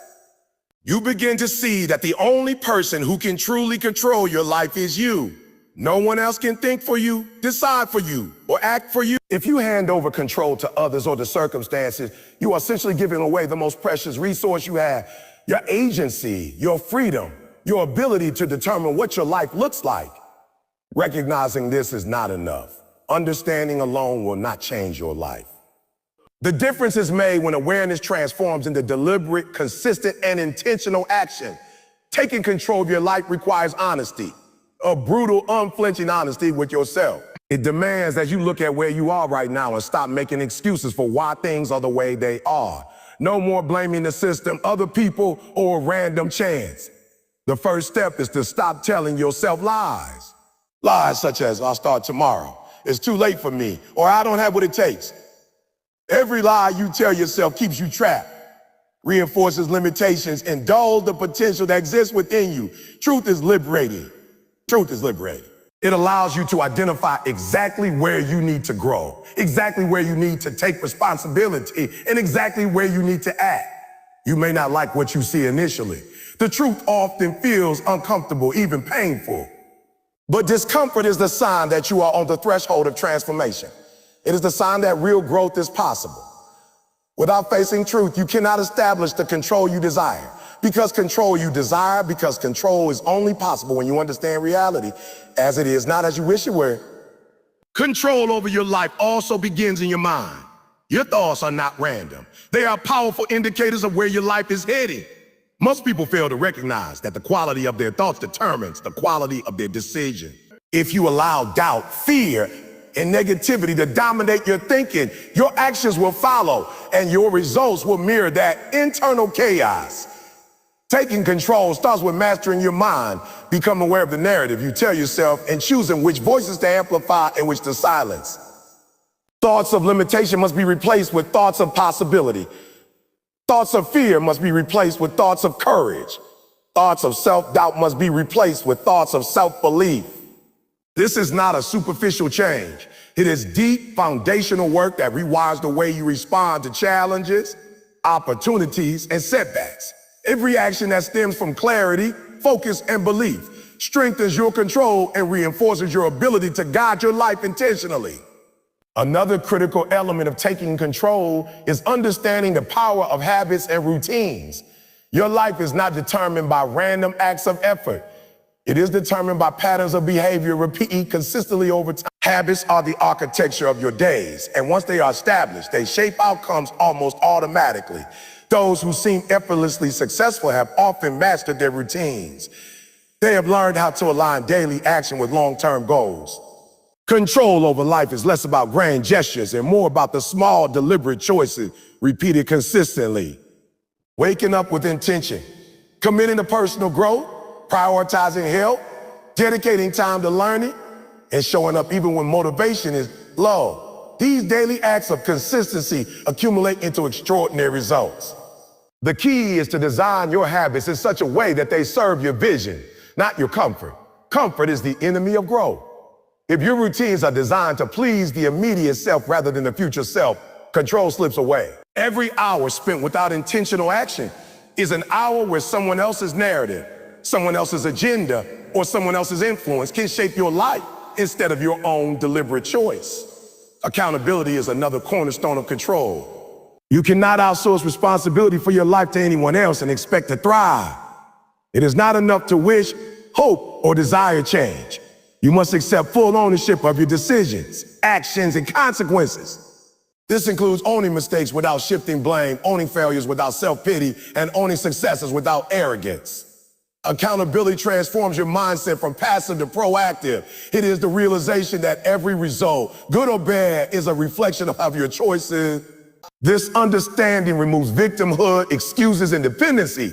You begin to see that the only person who can truly control your life is you. No one else can think for you, decide for you, or act for you. If you hand over control to others or to circumstances, you are essentially giving away the most precious resource you have, your agency, your freedom, your ability to determine what your life looks like. Recognizing this is not enough. Understanding alone will not change your life. The difference is made when awareness transforms into deliberate, consistent, and intentional action. Taking control of your life requires honesty, a brutal, unflinching honesty with yourself. It demands that you look at where you are right now and stop making excuses for why things are the way they are. No more blaming the system, other people, or a random chance. The first step is to stop telling yourself lies. Lies such as, I'll start tomorrow, it's too late for me, or I don't have what it takes. Every lie you tell yourself keeps you trapped, reinforces limitations, and dulls the potential that exists within you. Truth is liberating. Truth is liberating. It allows you to identify exactly where you need to grow, exactly where you need to take responsibility, and exactly where you need to act. You may not like what you see initially. The truth often feels uncomfortable, even painful. But discomfort is the sign that you are on the threshold of transformation. It is the sign that real growth is possible. Without facing truth, you cannot establish the control you desire. Because control you desire, because control is only possible when you understand reality as it is, not as you wish it were. Control over your life also begins in your mind. Your thoughts are not random. They are powerful indicators of where your life is heading. Most people fail to recognize that the quality of their thoughts determines the quality of their decision. If you allow doubt, fear, and negativity to dominate your thinking, your actions will follow, and your results will mirror that internal chaos. Taking control starts with mastering your mind. Become aware of the narrative you tell yourself and choosing which voices to amplify and which to silence. Thoughts of limitation must be replaced with thoughts of possibility. Thoughts of fear must be replaced with thoughts of courage. Thoughts of self-doubt must be replaced with thoughts of self-belief. This is not a superficial change. It is deep foundational work that rewires the way you respond to challenges, opportunities, and setbacks. Every action that stems from clarity, focus, and belief strengthens your control and reinforces your ability to guide your life intentionally. Another critical element of taking control is understanding the power of habits and routines. Your life is not determined by random acts of effort. It is determined by patterns of behavior repeated consistently over time. Habits are the architecture of your days, and once they are established, they shape outcomes almost automatically. Those who seem effortlessly successful have often mastered their routines. They have learned how to align daily action with long-term goals. Control over life is less about grand gestures and more about the small, deliberate choices repeated consistently. Waking up with intention, committing to personal growth, prioritizing health, dedicating time to learning, and showing up even when motivation is low. These daily acts of consistency accumulate into extraordinary results. The key is to design your habits in such a way that they serve your vision, not your comfort. Comfort is the enemy of growth. If your routines are designed to please the immediate self rather than the future self, control slips away. Every hour spent without intentional action is an hour where someone else's narrative, someone else's agenda, or someone else's influence can shape your life instead of your own deliberate choice. Accountability is another cornerstone of control. You cannot outsource responsibility for your life to anyone else and expect to thrive. It is not enough to wish, hope, or desire change. You must accept full ownership of your decisions, actions, and consequences. This includes owning mistakes without shifting blame, owning failures without self-pity, and owning successes without arrogance. Accountability transforms your mindset from passive to proactive. It is the realization that every result, good or bad, is a reflection of your choices. This understanding removes victimhood, excuses, and dependency.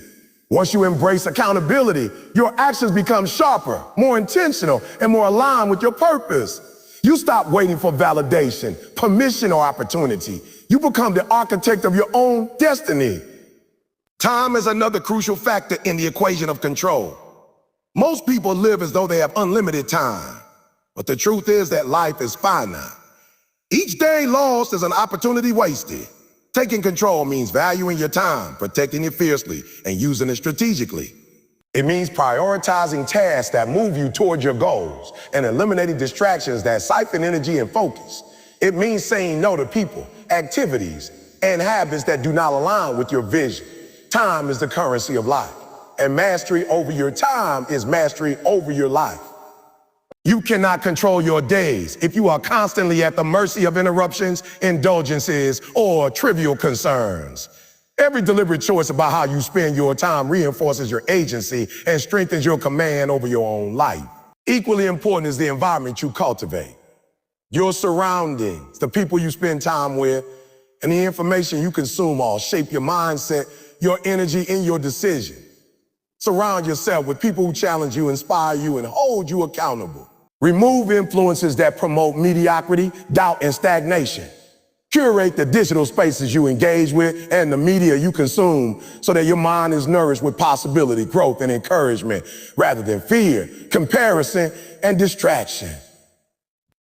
Once you embrace accountability, your actions become sharper, more intentional, and more aligned with your purpose. You stop waiting for validation, permission, or opportunity. You become the architect of your own destiny. Time is another crucial factor in the equation of control. Most people live as though they have unlimited time, but the truth is that life is finite. Each day lost is an opportunity wasted. Taking control means valuing your time, protecting it fiercely, and using it strategically. It means prioritizing tasks that move you toward your goals and eliminating distractions that siphon energy and focus. It means saying no to people, activities, and habits that do not align with your vision. Time is the currency of life, and mastery over your time is mastery over your life. You cannot control your days if you are constantly at the mercy of interruptions, indulgences, or trivial concerns. Every deliberate choice about how you spend your time reinforces your agency and strengthens your command over your own life. Equally important is the environment you cultivate. Your surroundings, the people you spend time with, and the information you consume all shape your mindset, your energy, and your decision. Surround yourself with people who challenge you, inspire you, and hold you accountable. Remove influences that promote mediocrity, doubt, and stagnation. Curate the digital spaces you engage with and the media you consume so that your mind is nourished with possibility, growth, and encouragement rather than fear, comparison, and distraction.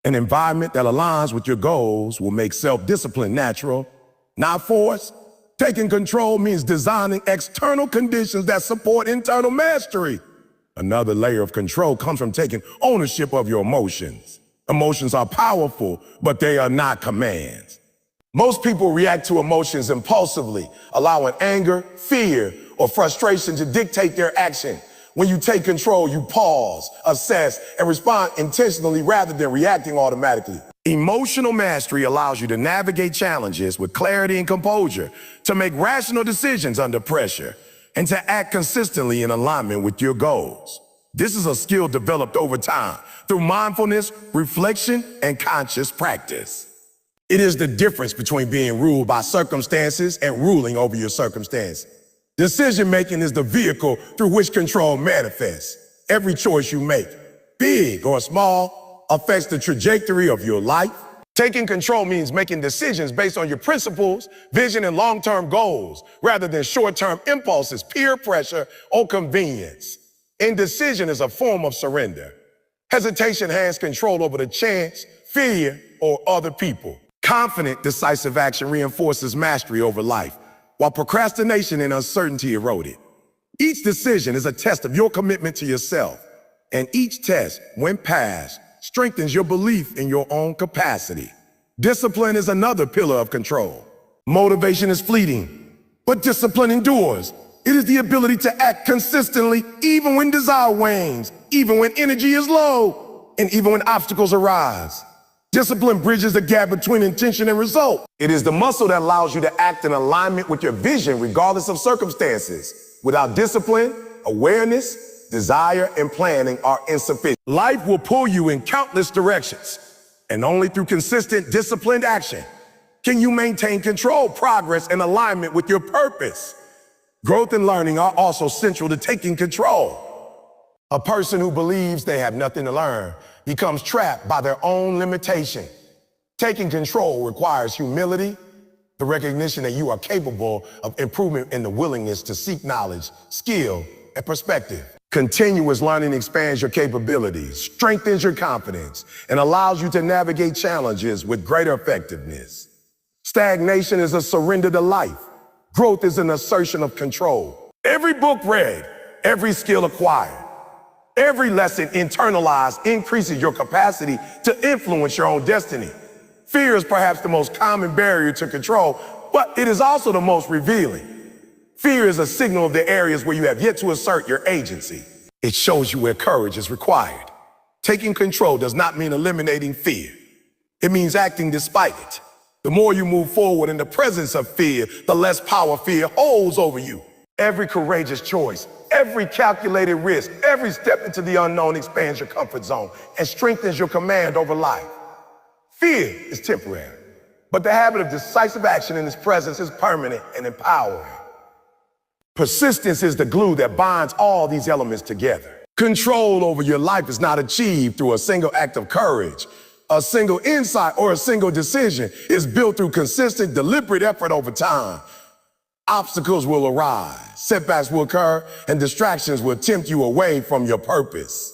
An environment that aligns with your goals will make self-discipline natural, not forced. Taking control means designing external conditions that support internal mastery. Another layer of control comes from taking ownership of your emotions. Emotions are powerful, but they are not commands. Most people react to emotions impulsively, allowing anger, fear, or frustration to dictate their action. When you take control, you pause, assess, and respond intentionally rather than reacting automatically. Emotional mastery allows you to navigate challenges with clarity and composure, to make rational decisions under pressure, and to act consistently in alignment with your goals. This is a skill developed over time through mindfulness, reflection, and conscious practice. It is the difference between being ruled by circumstances and ruling over your circumstances. Decision-making is the vehicle through which control manifests. Every choice you make, big or small, affects the trajectory of your life. Taking control means making decisions based on your principles, vision, and long-term goals, rather than short-term impulses, peer pressure, or convenience. Indecision is a form of surrender. Hesitation has control over the chance, fear, or other people. Confident, decisive action reinforces mastery over life, while procrastination and uncertainty erode it. Each decision is a test of your commitment to yourself, and each test, when passed, strengthens your belief in your own capacity. Discipline is another pillar of control. Motivation is fleeting, but discipline endures. It is the ability to act consistently even when desire wanes, even when energy is low, and even when obstacles arise. Discipline bridges the gap between intention and result. It is the muscle that allows you to act in alignment with your vision regardless of circumstances. Without discipline, awareness, desire, and planning are insufficient. Life will pull you in countless directions, and only through consistent, disciplined action can you maintain control, progress, and alignment with your purpose. Growth and learning are also central to taking control. A person who believes they have nothing to learn becomes trapped by their own limitation. Taking control requires humility, the the recognition that you are capable of improvement and the willingness to seek knowledge, skill, and perspective. Continuous learning expands your capabilities, strengthens your confidence, and allows you to navigate challenges with greater effectiveness. Stagnation is a surrender to life. Growth is an assertion of control. Every book read, every skill acquired, every lesson internalized increases your capacity to influence your own destiny. Fear is perhaps the most common barrier to control, but it is also the most revealing. Fear is a signal of the areas where you have yet to assert your agency. It shows you where courage is required. Taking control does not mean eliminating fear. It means acting despite it. The more you move forward in the presence of fear, the less power fear holds over you. Every courageous choice, every calculated risk, every step into the unknown expands your comfort zone and strengthens your command over life. Fear is temporary, but the habit of decisive action in its presence is permanent and empowering. Persistence is the glue that binds all these elements together. Control over your life is not achieved through a single act of courage. A single insight or a single decision is built through consistent, deliberate effort over time. Obstacles will arise, setbacks will occur, and distractions will tempt you away from your purpose.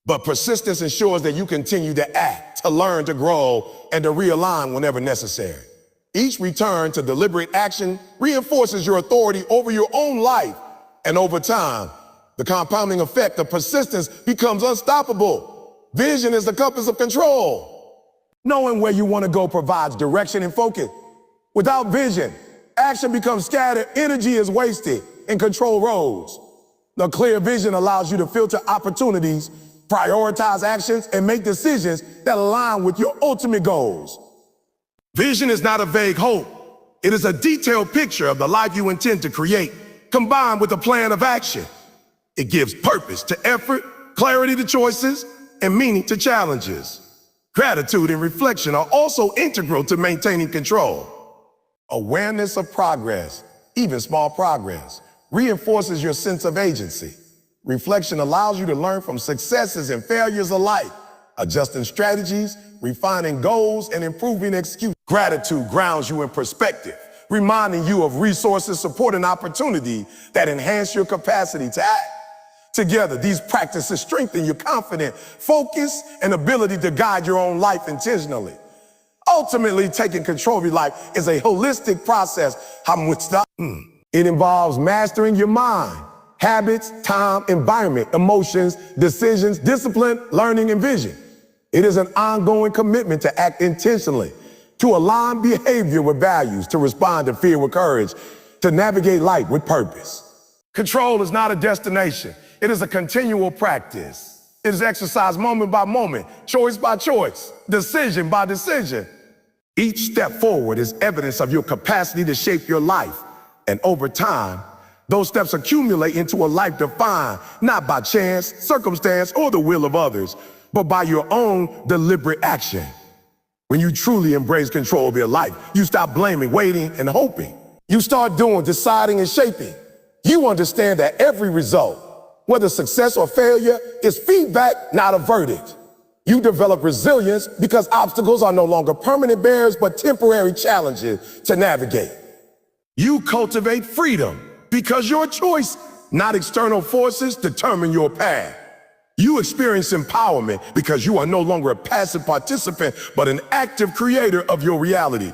But persistence ensures that you continue to act, to learn, to grow, and to realign whenever necessary. Each return to deliberate action reinforces your authority over your own life, and over time, the compounding effect of persistence becomes unstoppable. Vision is the compass of control. Knowing where you want to go provides direction and focus. Without vision, action becomes scattered, energy is wasted, and control erodes. The clear vision allows you to filter opportunities, prioritize actions, and make decisions that align with your ultimate goals. Vision is not a vague hope. It is a detailed picture of the life you intend to create, combined with a plan of action. It gives purpose to effort, clarity to choices, and meaning to challenges. Gratitude and reflection are also integral to maintaining control. Awareness of progress, even small progress, reinforces your sense of agency. Reflection allows you to learn from successes and failures alike, adjusting strategies, refining goals, and improving execution. Gratitude grounds you in perspective, reminding you of resources, support, and opportunity that enhance your capacity to act. Together, these practices strengthen your confidence, focus, and ability to guide your own life intentionally. Ultimately, taking control of your life is a holistic process. It involves mastering your mind, habits, time, environment, emotions, decisions, discipline, learning, and vision. It is an ongoing commitment to act intentionally, to align behavior with values, to respond to fear with courage, to navigate life with purpose. Control is not a destination. It is a continual practice. It is exercised moment by moment, choice by choice, decision by decision. Each step forward is evidence of your capacity to shape your life. And over time, those steps accumulate into a life defined not by chance, circumstance, or the will of others, but by your own deliberate action. When you truly embrace control of your life, you stop blaming, waiting, and hoping. You start doing, deciding, and shaping. You understand that every result, whether success or failure, is feedback, not a verdict. You develop resilience because obstacles are no longer permanent barriers, but temporary challenges to navigate. You cultivate freedom because your choice, not external forces, determine your path. You experience empowerment because you are no longer a passive participant, but an active creator of your reality.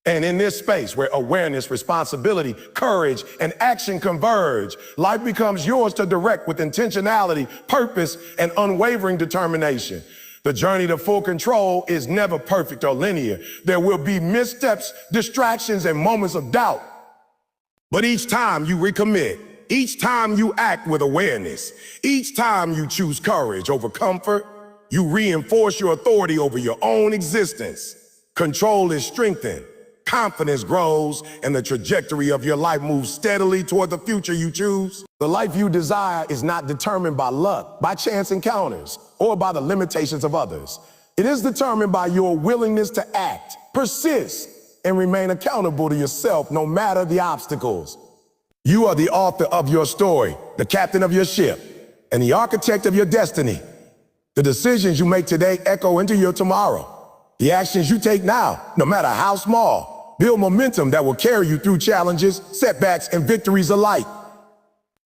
And in this space where awareness, responsibility, courage, and action converge, life becomes yours to direct with intentionality, purpose, and unwavering determination. The journey to full control is never perfect or linear. There will be missteps, distractions, and moments of doubt. But each time you recommit, each time you act with awareness, each time you choose courage over comfort, you reinforce your authority over your own existence. Control is strengthened. Confidence grows, and the trajectory of your life moves steadily toward the future you choose. The life you desire is not determined by luck, by chance encounters, or by the limitations of others. It is determined by your willingness to act, persist, and remain accountable to yourself no matter the obstacles. You are the author of your story, the captain of your ship, and the architect of your destiny. The decisions you make today echo into your tomorrow. The actions you take now, no matter how small, Build momentum that will carry you through challenges, setbacks, and victories alike.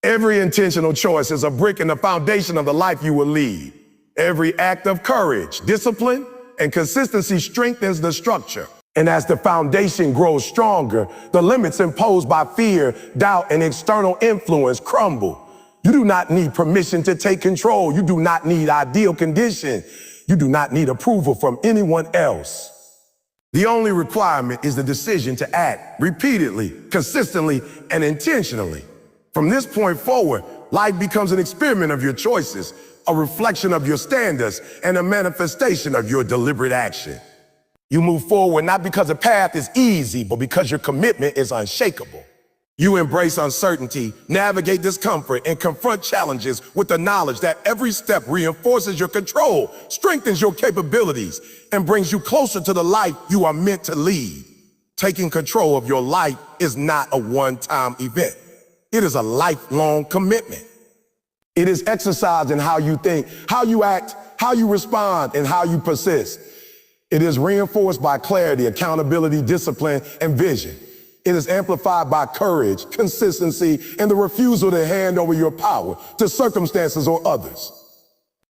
Every intentional choice is a brick in the foundation of the life you will lead. Every act of courage, discipline, and consistency strengthens the structure. And as the foundation grows stronger, the limits imposed by fear, doubt, and external influence crumble. You do not need permission to take control. You do not need ideal conditions. You do not need approval from anyone else. The only requirement is the decision to act repeatedly, consistently, and intentionally. From this point forward, life becomes an experiment of your choices, a reflection of your standards, and a manifestation of your deliberate action. You move forward not because the path is easy, but because your commitment is unshakable. You embrace uncertainty, navigate discomfort, and confront challenges with the knowledge that every step reinforces your control, strengthens your capabilities, and brings you closer to the life you are meant to lead. Taking control of your life is not a one-time event. It is a lifelong commitment. It is exercised in how you think, how you act, how you respond, and how you persist. It is reinforced by clarity, accountability, discipline, and vision. It is amplified by courage, consistency, and the refusal to hand over your power to circumstances or others.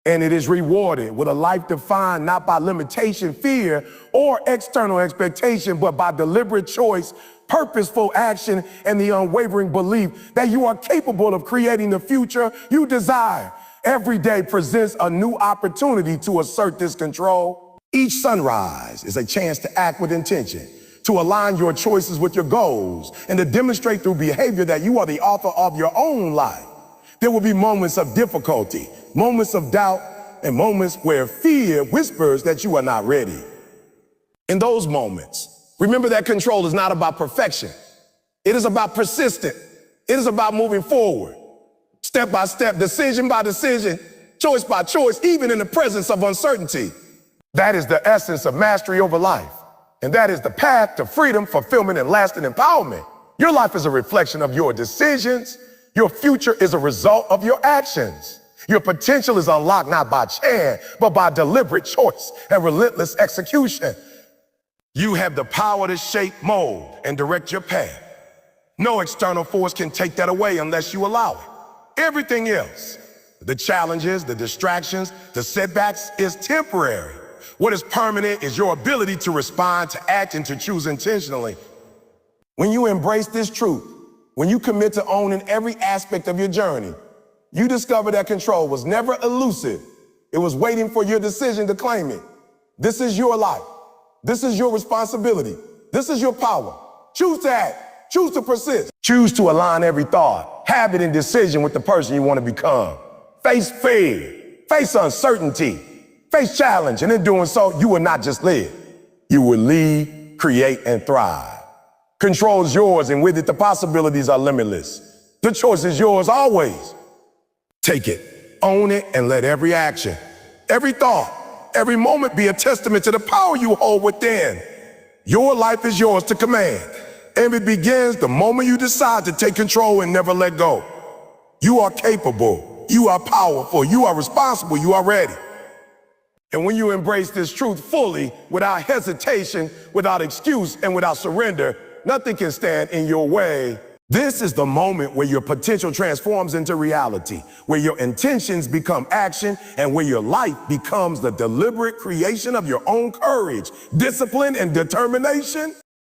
And it is rewarded with a life defined not by limitation, fear, or external expectation, but by deliberate choice, purposeful action, and the unwavering belief that you are capable of creating the future you desire. Every day presents a new opportunity to assert this control. Each sunrise is a chance to act with intention, to align your choices with your goals, and to demonstrate through behavior that you are the author of your own life. There will be moments of difficulty, moments of doubt, and moments where fear whispers that you are not ready. In those moments, remember that control is not about perfection. It is about persistence. It is about moving forward, step by step, decision by decision, choice by choice, even in the presence of uncertainty. That is the essence of mastery over life. And that is the path to freedom, fulfillment, and lasting empowerment. Your life is a reflection of your decisions. Your future is a result of your actions. Your potential is unlocked not by chance, but by deliberate choice and relentless execution. You have the power to shape, mold, and direct your path. No external force can take that away unless you allow it. Everything else, the challenges, the distractions, the setbacks, is temporary. What is permanent is your ability to respond, to act, and to choose intentionally. When you embrace this truth, when you commit to owning every aspect of your journey, you discover that control was never elusive. It was waiting for your decision to claim it. This is your life. This is your responsibility. This is your power. Choose to act. Choose to persist. Choose to align every thought, habit, and decision with the person you want to become. Face fear. Face uncertainty. Face challenge, and in doing so, you will not just live. You will lead, create, and thrive. Control is yours, and with it, the possibilities are limitless. The choice is yours always. Take it, own it, and let every action, every thought, every moment be a testament to the power you hold within. Your life is yours to command, and it begins the moment you decide to take control and never let go. You are capable, you are powerful, you are responsible, you are ready. And when you embrace this truth fully, without hesitation, without excuse, and without surrender, nothing can stand in your way. This is the moment where your potential transforms into reality, where your intentions become action, and where your life becomes the deliberate creation of your own courage, discipline, and determination.